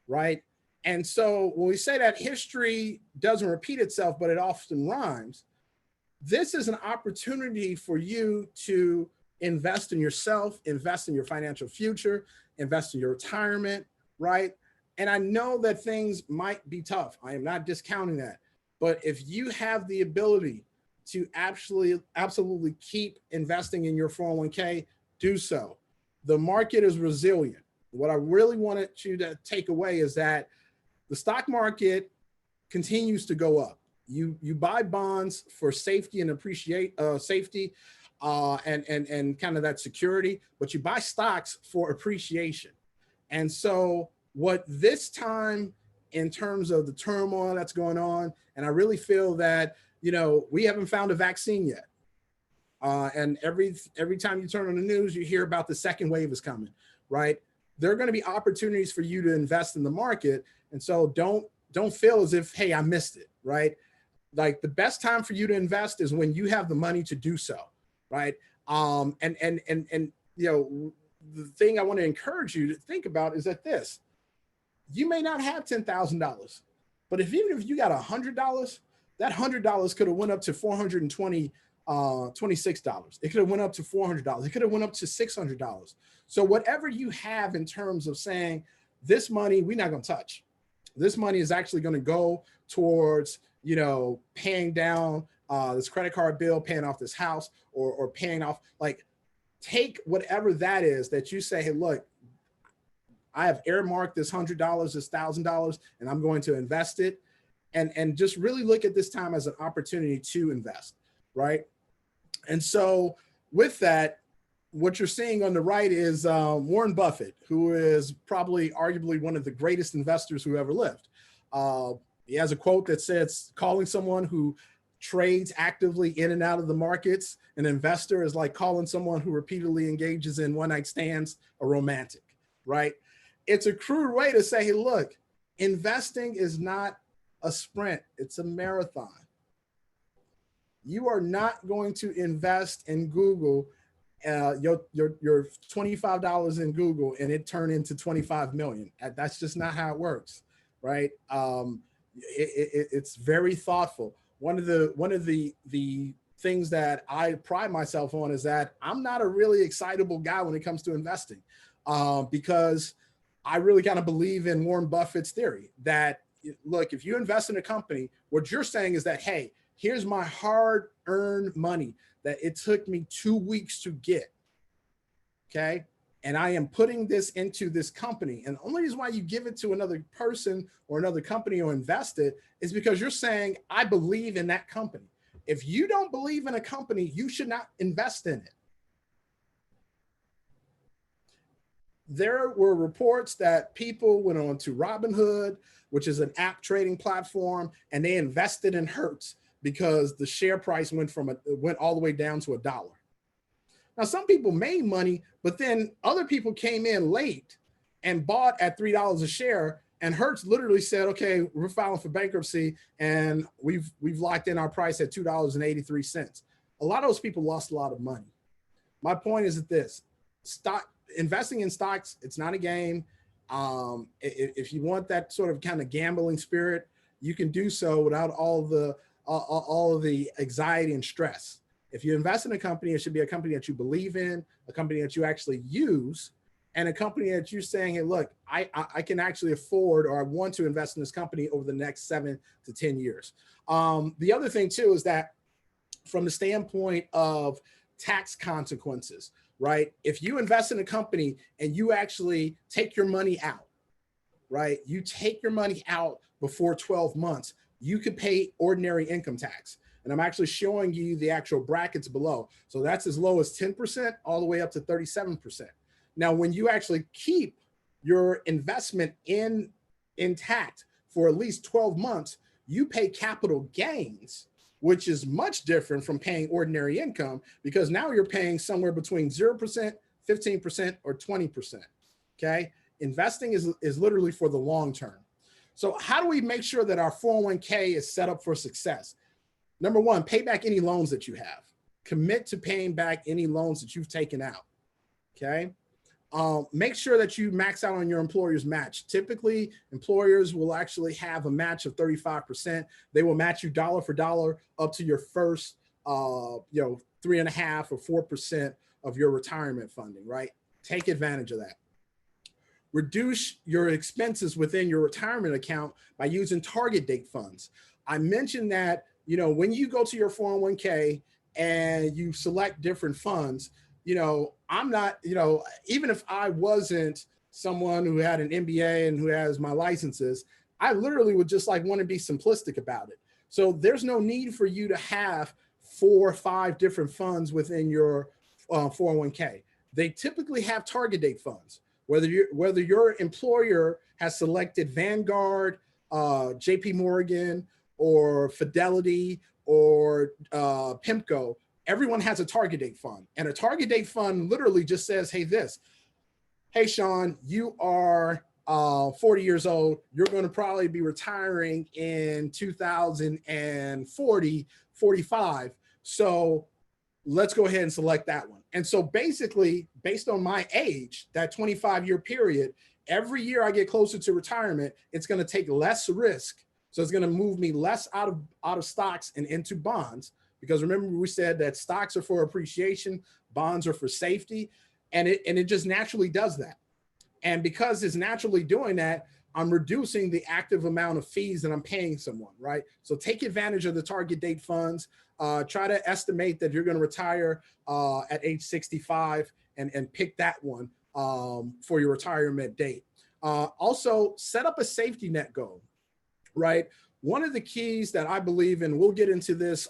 B: right? And so when we say that history doesn't repeat itself, but it often rhymes, this is an opportunity for you to invest in yourself, invest in your financial future, invest in your retirement, right? And I know that things might be tough. I am not discounting that. But if you have the ability to absolutely keep investing in your 401k, do so. The market is resilient. What I really wanted you to take away is that the stock market continues to go up. You buy bonds for safety and safety and kind of that security, but you buy stocks for appreciation. And so what this time in terms of the turmoil that's going on. And I really feel that, you know, we haven't found a vaccine yet. And every time you turn on the news, you hear about the second wave is coming, right? There are going to be opportunities for you to invest in the market. And so don't feel as if, hey, I missed it, right? Like the best time for you to invest is when you have the money to do so, right? And you know, the thing I want to encourage you to think about is that you may not have $10,000, but even if you got $100, that $100 could have went up to $426. It could have went up to $400. It could have went up to $600. So whatever you have in terms of saying this money, we're not going to touch. This money is actually going to go towards, you know, paying down this credit card bill, paying off this house, or paying off, like, take whatever that is that you say, hey, look, I have earmarked this $100, this $1,000, and I'm going to invest it. And just really look at this time as an opportunity to invest, right? And so with that, what you're seeing on the right is Warren Buffett, who is probably arguably one of the greatest investors who ever lived. He has a quote that says, calling someone who trades actively in and out of the markets an investor is like calling someone who repeatedly engages in one-night stands a romantic, right? It's a crude way to say, hey, look, investing is not a sprint, it's a marathon. You are not going to invest in Google, your $25 in Google and it turn into 25 million. That's just not how it works, right? It's very thoughtful. One of the things that I pride myself on is that I'm not a really excitable guy when it comes to investing, because I really kind of believe in Warren Buffett's theory that, look, if you invest in a company, what you're saying is that, hey, here's my hard-earned money that it took me 2 weeks to get, okay? And I am putting this into this company. And the only reason why you give it to another person or another company or invest it is because you're saying, I believe in that company. If you don't believe in a company, you should not invest in it. There were reports that people went on to Robinhood, which is an app trading platform, and they invested in Hertz because the share price went all the way down to $1. Now, some people made money, but then other people came in late and bought at $3 a share, and Hertz literally said, okay, we're filing for bankruptcy, and we've locked in our price at $2.83. A lot of those people lost a lot of money. My point is that investing in stocks, it's not a game. If you want that sort of kind of gambling spirit, you can do so without all of the anxiety and stress. If you invest in a company, it should be a company that you believe in, a company that you actually use, and a company that you're saying, hey, look, I can actually afford, or I want to invest in this company over the next 7 to 10 years. The other thing too is that from the standpoint of tax consequences, right? If you invest in a company and you actually take your money out, right? You take your money out before 12 months, you could pay ordinary income tax. And I'm actually showing you the actual brackets below. So that's as low as 10% all the way up to 37%. Now, when you actually keep your investment intact for at least 12 months, you pay capital gains, which is much different from paying ordinary income, because now you're paying somewhere between 0%, 15%, or 20%, okay? Investing is literally for the long term. So how do we make sure that our 401k is set up for success? Number one, pay back any loans that you have. Commit to paying back any loans that you've taken out, okay? Make sure that you max out on your employer's match. Typically, employers will actually have a match of 35%. They will match you dollar for dollar up to your first, 3.5% or 4% of your retirement funding, right? Take advantage of that. Reduce your expenses within your retirement account by using target date funds. I mentioned that, when you go to your 401k and you select different funds, I'm not, even if I wasn't someone who had an MBA and who has my licenses, I literally would just want to be simplistic about it. So there's no need for you to have 4 or 5 different funds within your 401k. They typically have target date funds. Whether your employer has selected Vanguard, JP Morgan or Fidelity or PIMCO, everyone has a target date fund. And a target date fund literally just says, hey, Sean, you are 40 years old. You're going to probably be retiring in 2040, 45. So let's go ahead and select that one. And so basically, based on my age, that 25-year period, every year I get closer to retirement, it's going to take less risk. So it's going to move me less out of stocks and into bonds. Because remember, we said that stocks are for appreciation, bonds are for safety, and it just naturally does that. And because it's naturally doing that, I'm reducing the active amount of fees that I'm paying someone, right? So take advantage of the target date funds. Try to estimate that you're going to retire at age 65 and pick that one for your retirement date. Also, set up a safety net goal, right? One of the keys that I believe in, we'll get into this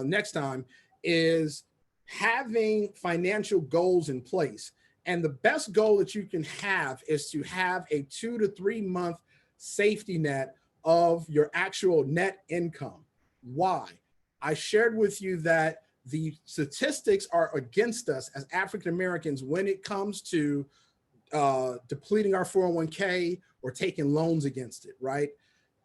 B: next time, is having financial goals in place. And the best goal that you can have is to have a 2 to 3 month safety net of your actual net income. Why? I shared with you that the statistics are against us as African Americans when it comes to depleting our 401k or taking loans against it, right?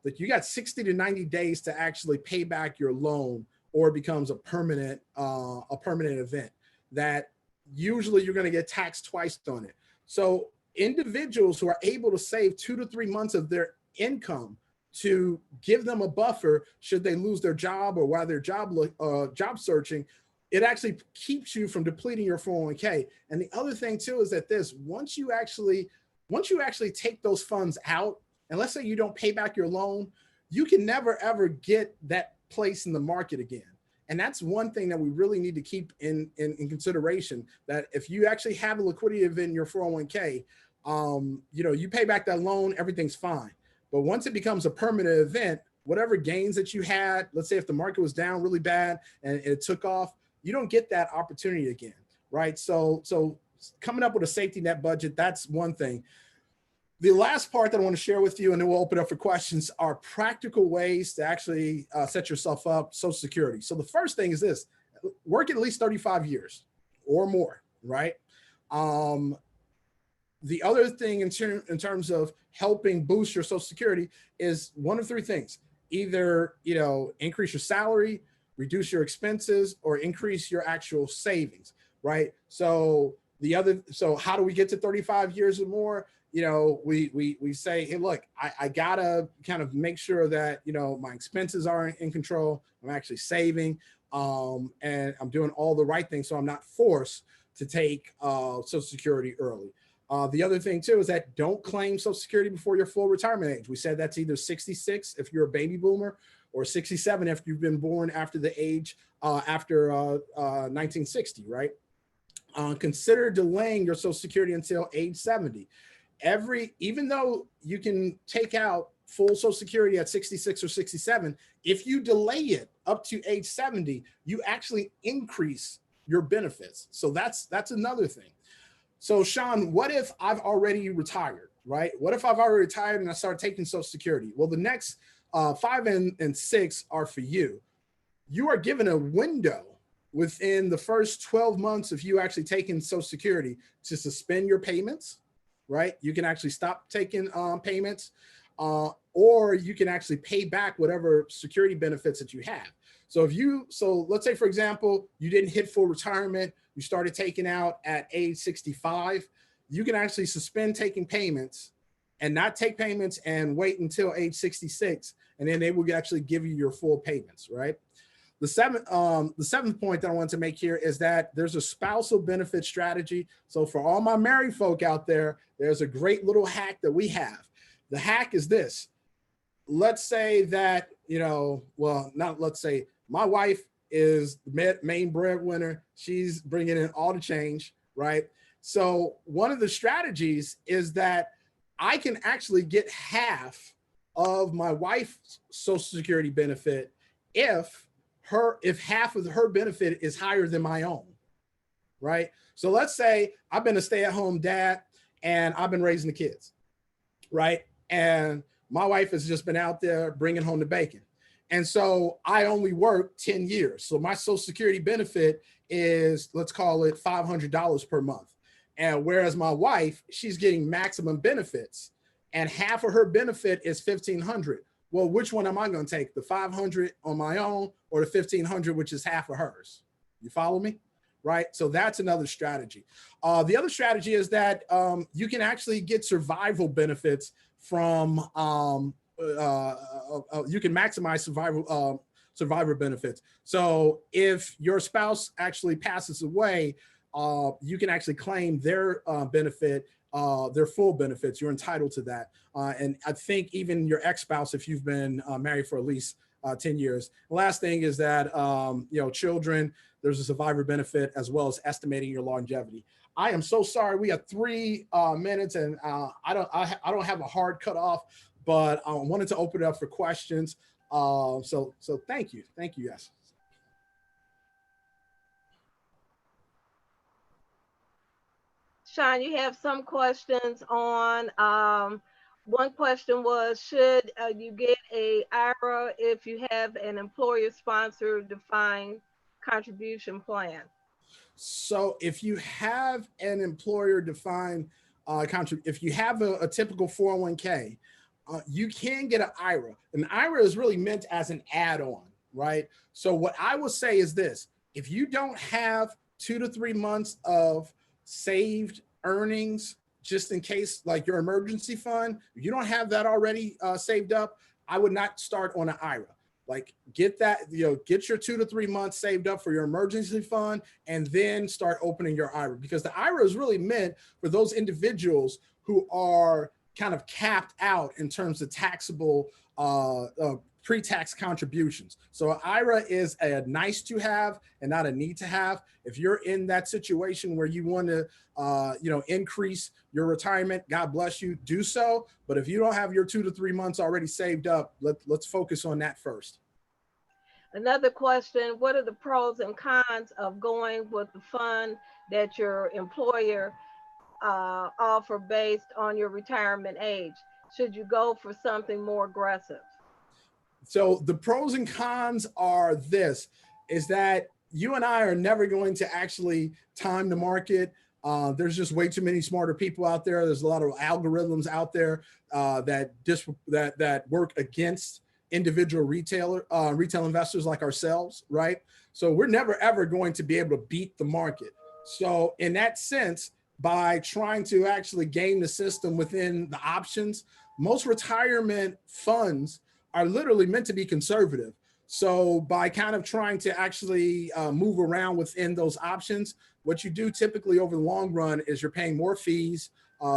B: That you got 60 to 90 days to actually pay back your loan, or it becomes a permanent event that usually you're going to get taxed twice on it. So individuals who are able to save 2 to 3 months of their income to give them a buffer should they lose their job or while they're job searching, it actually keeps you from depleting your 401k. And the other thing too is that once you actually take those funds out, and let's say you don't pay back your loan, you can never ever get that place in the market again. And that's one thing that we really need to keep in consideration, that if you actually have a liquidity event in your 401k, you pay back that loan, everything's fine. But once it becomes a permanent event, whatever gains that you had, let's say if the market was down really bad and it took off, you don't get that opportunity again, right? So coming up with a safety net budget, that's one thing. The last part that I want to share with you, and then we'll open up for questions, are practical ways to actually set yourself up, Social Security. So the first thing is this: work at least 35 years or more, right? The other thing in terms of helping boost your Social Security is one of three things: either increase your salary, reduce your expenses, or increase your actual savings, right? So how do we get to 35 years or more? We say, hey, look, I gotta kind of make sure that my expenses are in control. I'm actually saving, and I'm doing all the right things, so I'm not forced to take Social Security early. The other thing too is that don't claim Social Security before your full retirement age. We said that's either 66 if you're a baby boomer, or 67 if you've been born after the age after 1960, right? Consider delaying your Social Security until age 70. Even though you can take out full Social Security at 66 or 67, if you delay it up to age 70, you actually increase your benefits. So that's another thing. So Sean, what if I've already retired, right? What if I've already retired and I start taking Social Security? Well, the next 5 and 6 are for you. You are given a window within the first 12 months of you actually taking Social Security to suspend your payments, right? You can actually stop taking payments, or you can actually pay back whatever security benefits that you have. So let's say, for example, you didn't hit full retirement, you started taking out at age 65, you can actually suspend taking payments and not take payments and wait until age 66, and then they will actually give you your full payments, right? The seventh point that I want to make here is that there's a spousal benefit strategy. So for all my married folk out there, there's a great little hack that we have. The hack is this: let's say that, let's say my wife is the main breadwinner. She's bringing in all the change, right? So one of the strategies is that I can actually get half of my wife's Social Security benefit if half of her benefit is higher than my own, right? So let's say I've been a stay-at-home dad and I've been raising the kids, right? And My wife has just been out there bringing home the bacon. And so I only worked 10 years. So my Social Security benefit is, let's call it $500 per month. And whereas my wife, she's getting maximum benefits and half of her benefit is $1,500. Well, which one am I going to take? The 500 on my own or the 1,500, which is half of hers? You follow me? Right? So that's another strategy. The other strategy is that you can actually get survival benefits from, you can maximize survivor benefits. So if your spouse actually passes away, you can actually claim their benefit, their full benefits. You're entitled to that. And I think even your ex-spouse, if you've been married for at least 10 years. The last thing is that, children, there's a survivor benefit as well as estimating your longevity. I am so sorry. We have 3 minutes and I don't have a hard cutoff, but I wanted to open it up for questions. So thank you. Thank you. Yes.
A: Sean, you have some questions on, one question was, should you get a IRA if you have an employer-sponsored defined contribution plan?
B: So if you have an employer defined if you have a typical 401k, you can get an IRA. An IRA is really meant as an add-on, right? So what I will say is this: if you don't have 2 to 3 months of saved earnings, just in case, like your emergency fund, if you don't have that already saved up, I would not start on an IRA. Like get that, get your 2 to 3 months saved up for your emergency fund and then start opening your IRA, because the IRA is really meant for those individuals who are kind of capped out in terms of taxable pre-tax contributions. So an IRA is a nice to have and not a need to have. If you're in that situation where you want to, increase your retirement, God bless you, do so. But if you don't have your 2 to 3 months already saved up, let's focus on that first.
A: Another question: what are the pros and cons of going with the fund that your employer offer based on your retirement age? Should you go for something more aggressive?
B: So the pros and cons are this, is that you and I are never going to actually time the market. There's just way too many smarter people out there. There's a lot of algorithms out there that work against individual retail investors like ourselves, right? So we're never ever going to be able to beat the market. So in that sense, by trying to actually game the system within the options, most retirement funds are literally meant to be conservative. So by kind of trying to actually move around within those options, what you do typically over the long run is you're paying more fees,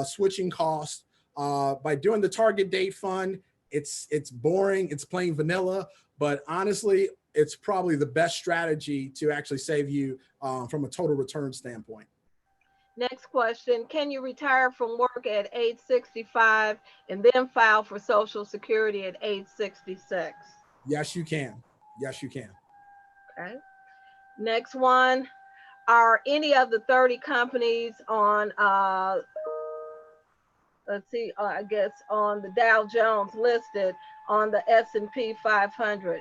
B: switching costs. By doing the target date fund, it's boring, it's plain vanilla, but honestly, it's probably the best strategy to actually save you from a total return standpoint.
A: Next question: can you retire from work at age 65 and then file for Social Security at age 66?
B: Yes, you can. Yes, you can.
A: Okay. Next one: are any of the 30 companies on, I guess on the Dow Jones listed on the S&P 500?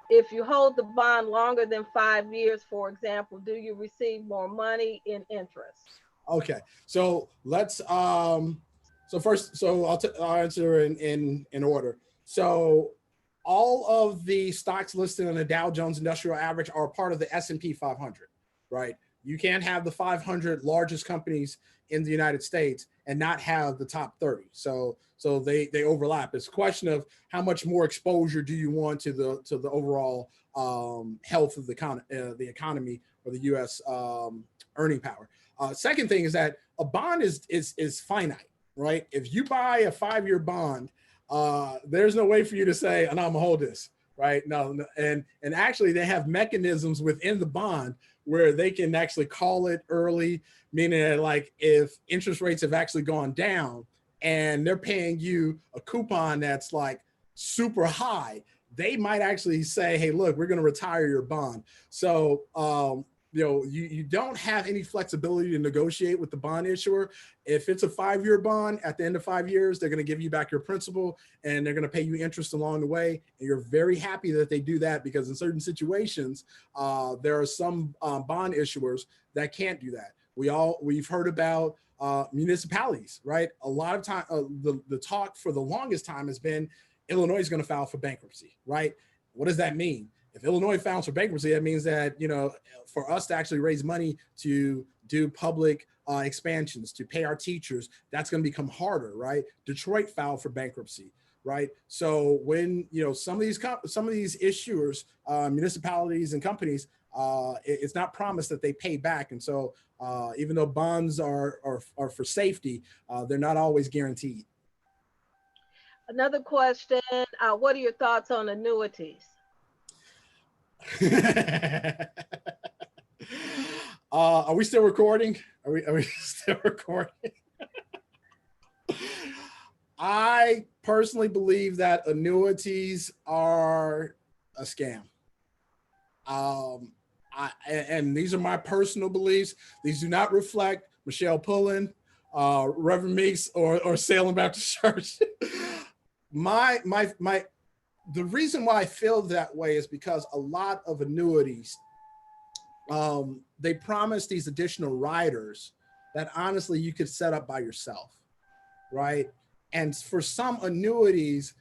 A: If you hold the bond longer than 5 years, for example, do you receive more money in interest?
B: Okay, so let's I'll answer in order. So all of the stocks listed on the Dow Jones Industrial Average are part of the S&P 500, right? You can't have the 500 largest companies in the United States and not have the top 30. So they overlap. It's a question of how much more exposure do you want to the overall health of the economy or the U.S. Earning power. Second thing is that a bond is finite, right? If you buy a 5-year bond, there's no way for you to say, and I'm gonna hold this, right? No, and actually they have mechanisms within the bond where they can actually call it early, meaning that like if interest rates have actually gone down and they're paying you a coupon that's like super high, they might actually say, hey, look, we're gonna retire your bond. So you don't have any flexibility to negotiate with the bond issuer. If it's a 5-year bond, at the end of 5 years, they're going to give you back your principal and they're going to pay you interest along the way. And you're very happy that they do that, because in certain situations, there are some bond issuers that can't do that. We've heard about municipalities, right? A lot of time, the talk for the longest time has been Illinois is going to file for bankruptcy, right? What does that mean? If Illinois files for bankruptcy, that means that, for us to actually raise money to do public expansions, to pay our teachers, that's going to become harder, right? Detroit filed for bankruptcy, right? So when, some of these issuers, municipalities and companies, it's not promised that they pay back. And so even though bonds are for safety, they're not always guaranteed.
A: Another question, what are your thoughts on annuities?
B: Are we still recording? Are we still recording? I personally believe that annuities are a scam. And these are my personal beliefs. These do not reflect Michelle Pullen, Reverend Meeks, or Salem Baptist Church. The reason why I feel that way is because a lot of annuities, they promise these additional riders that honestly you could set up by yourself, right? And for some annuities,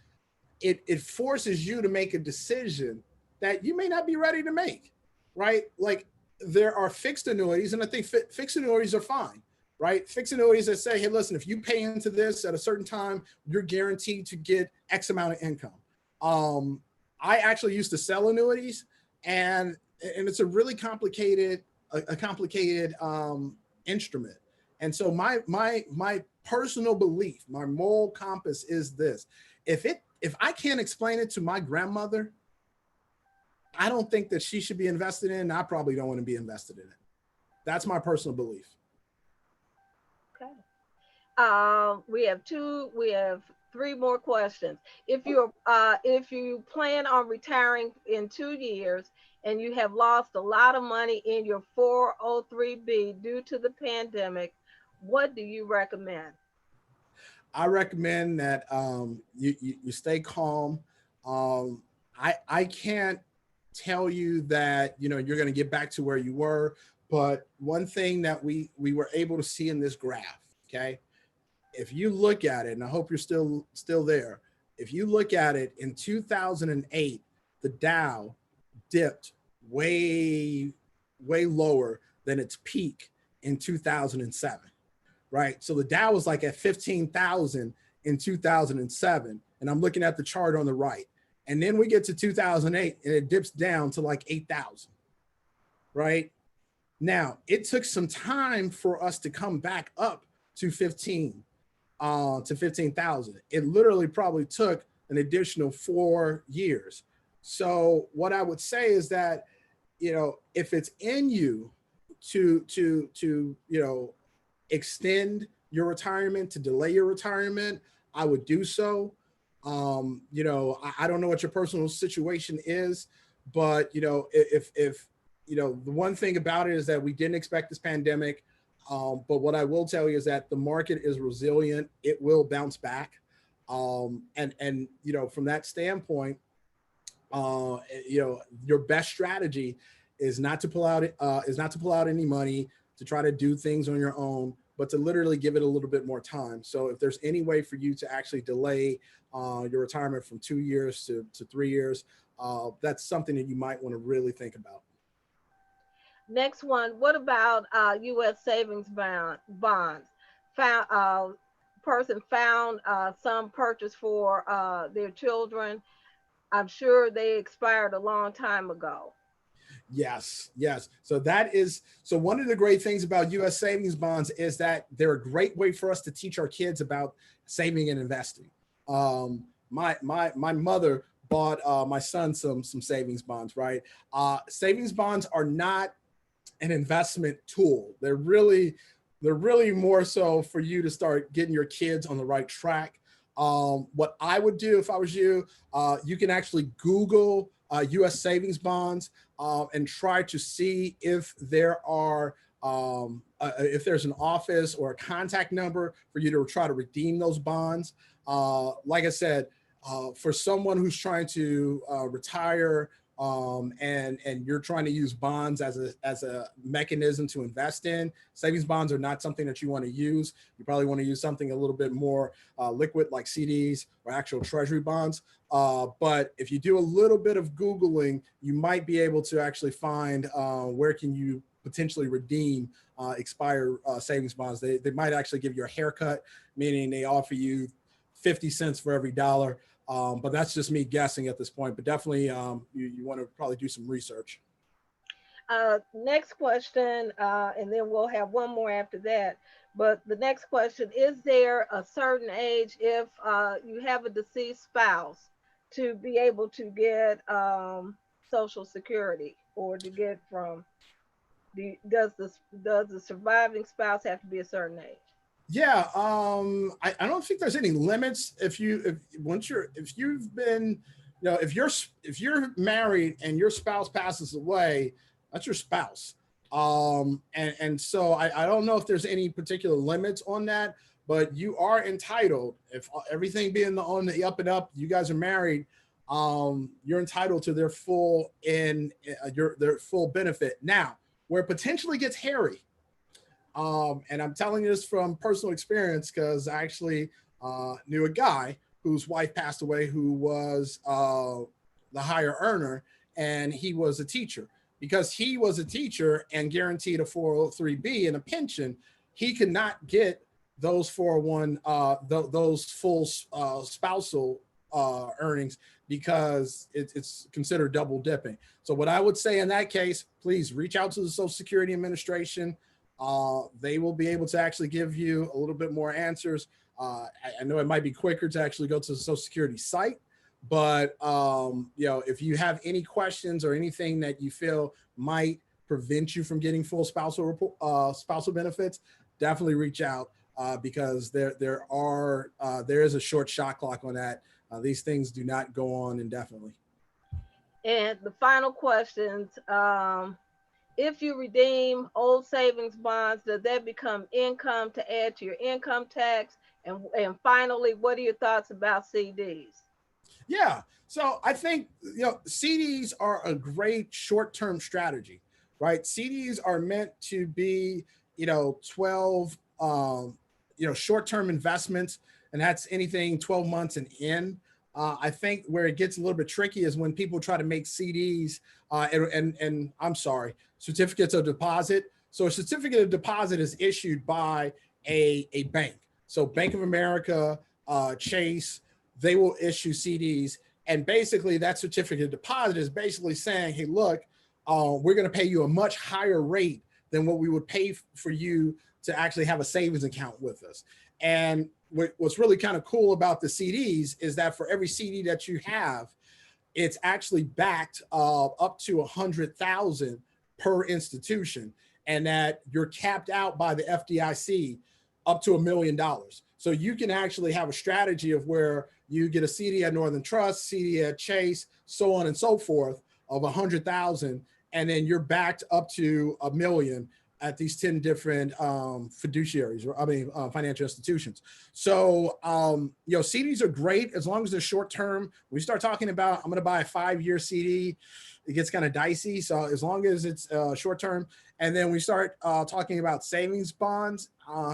B: it forces you to make a decision that you may not be ready to make, right? Like there are fixed annuities, and I think fixed annuities are fine, right? Fixed annuities that say, hey, listen, if you pay into this at a certain time, you're guaranteed to get X amount of income. I actually used to sell annuities, and it's a really complicated instrument. And so my personal belief, my moral compass is this: if I can't explain it to my grandmother, I don't think that she should be invested in. I probably don't want to be invested in it. That's my personal belief.
A: Okay. We have 3 more questions. If you plan on retiring in 2 years and you have lost a lot of money in your 403B due to the pandemic, what do you recommend?
B: I recommend that you stay calm. I can't tell you that you're going to get back to where you were, but one thing that we were able to see in this graph, okay, if you look at it, and I hope you're still there, if you look at it in 2008, the Dow dipped way lower than its peak in 2007, right? So the Dow was like at 15,000 in 2007, and I'm looking at the chart on the right. And then we get to 2008 and it dips down to like 8,000, right? Now, it took some time for us to come back up to 15,000. It literally probably took an additional 4 years. So what I would say is that, if it's in you to extend your retirement, to delay your retirement, I would do so. I don't know what your personal situation is, but if the one thing about it is that we didn't expect this pandemic. But what I will tell you is that the market is resilient. It will bounce back. And from that standpoint, your best strategy is not to pull out any money, to try to do things on your own, but to literally give it a little bit more time. So if there's any way for you to actually delay your retirement from 2 years to 3 years, that's something that you might want to really think about.
A: Next one, what about U.S. savings bonds? Person found some purchase for their children. I'm sure they expired a long time ago.
B: Yes. So one of the great things about U.S. savings bonds is that they're a great way for us to teach our kids about saving and investing. My mother bought my son some savings bonds, right? Savings bonds are not an investment tool. They're really more so for you to start getting your kids on the right track. What I would do if I was you, you can actually Google U.S. savings bonds and try to see if there are if there's an office or a contact number for you to try to redeem those bonds. Like I said, for someone who's trying to retire and you're trying to use bonds as a mechanism to invest in, savings bonds are not something that you want to use. You probably want to use something a little bit more liquid like CDs or actual treasury bonds. But if you do a little bit of Googling, you might be able to actually find where can you potentially redeem expire savings bonds. They might actually give you a haircut, meaning they offer you 50 cents for every dollar. But that's just me guessing at this point. But definitely you want to probably do some research.
A: Next question, and then we'll have one more after that. But the next question, is there a certain age if you have a deceased spouse to be able to get Social Security or to get from does the surviving spouse have to be a certain age?
B: Yeah, I don't think there's any limits. If you've been, if you're married and your spouse passes away, that's your spouse. And so I don't know if there's any particular limits on that, but you are entitled, if everything being on the up and up, you guys are married, you're entitled to their full their full benefit. Now, where it potentially gets hairy, and I'm telling you this from personal experience because I actually knew a guy whose wife passed away who was the higher earner, and he was a teacher. Because he was a teacher and guaranteed a 403B and a pension, he could not get those 401, those full spousal earnings because it's considered double dipping. So what I would say in that case, please reach out to the Social Security Administration. They will be able to actually give you a little bit more answers. I know it might be quicker to actually go to the Social Security site, but if you have any questions or anything that you feel might prevent you from getting full spousal benefits, definitely reach out because there is a short shot clock on that. These things do not go on indefinitely.
A: And the final questions, if you redeem old savings bonds, does that become income to add to your income tax? And finally, what are your thoughts about CDs?
B: Yeah, so I think CDs are a great short-term strategy, right? CDs are meant to be 12 short-term investments, and that's anything 12 months and in. I think where it gets a little bit tricky is when people try to make CDs and I'm sorry, certificates of deposit. So a certificate of deposit is issued by a bank. So Bank of America, Chase, they will issue CDs. And basically that certificate of deposit is basically saying, hey, look, we're going to pay you a much higher rate than what we would pay for you to actually have a savings account with us. And what's really kind of cool about the CDs is that for every CD that you have, it's actually backed up to 100,000 per institution, and that you're capped out by the FDIC up to $1 million. So you can actually have a strategy of where you get a CD at Northern Trust, CD at Chase, so on and so forth of 100,000, and then you're backed up to $1 million at these 10 different fiduciaries, financial institutions. So, CDs are great as long as they're short term. We start talking about, I'm going to buy a 5-year CD, it gets kind of dicey. So as long as it's short term, and then we start talking about savings bonds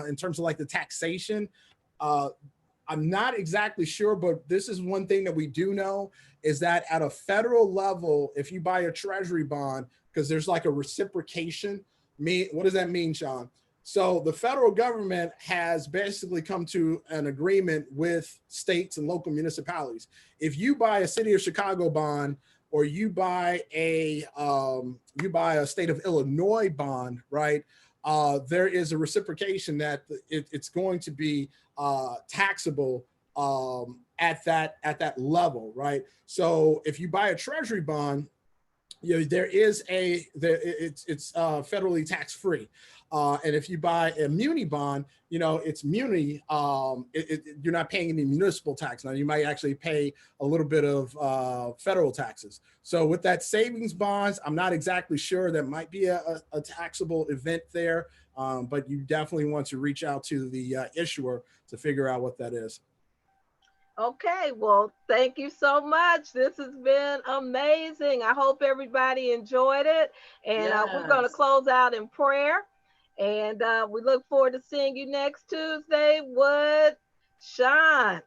B: in terms of like the taxation. I'm not exactly sure, but this is one thing that we do know is that at a federal level, if you buy a treasury bond, because there's like a reciprocation. What does that mean, Sean? So the federal government has basically come to an agreement with states and local municipalities. If you buy a city of Chicago bond, or you buy a state of Illinois bond, right? There is a reciprocation that it's going to be taxable at that level, right? So if you buy a treasury bond, there is it's federally tax free. And if you buy a muni bond, it's muni. You're not paying any municipal tax. Now you might actually pay a little bit of federal taxes. So with that savings bonds, I'm not exactly sure. That might be a taxable event there, but you definitely want to reach out to the issuer to figure out what that is.
A: Okay, well, thank you so much. This has been amazing. I hope everybody enjoyed it. And we're going to
F: Yes.
A: close out in prayer. And we look forward to seeing you next Tuesday with Sean.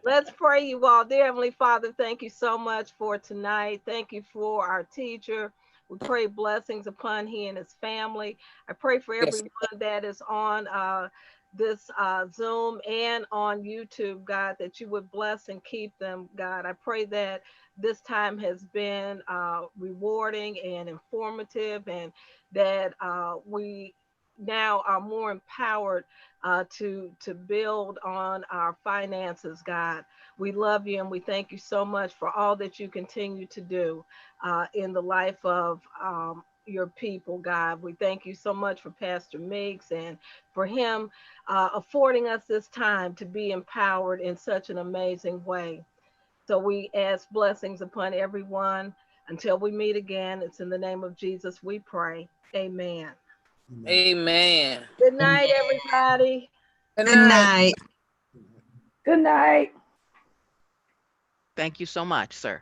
A: Let's pray, you all. Dear Heavenly Father, thank you so much for tonight. Thank you for our teacher. We pray blessings upon he and his family. I pray for
F: Yes.
A: everyone that is on this Zoom and on YouTube, God, that you would bless and keep them, God. I pray that this time has been rewarding and informative, and that we now are more empowered to build on our finances, God. We love you and we thank you so much for all that you continue to do in the life of your people, God. We thank you so much for Pastor Meeks and for him affording us this time to be empowered in such an amazing way. So we ask blessings upon everyone until we meet again. It's in the name of Jesus we pray. Amen.
F: Amen.
A: Good night, everybody.
F: Good
C: Good
F: night.
C: night.
G: Good night.
H: Thank you so much, sir.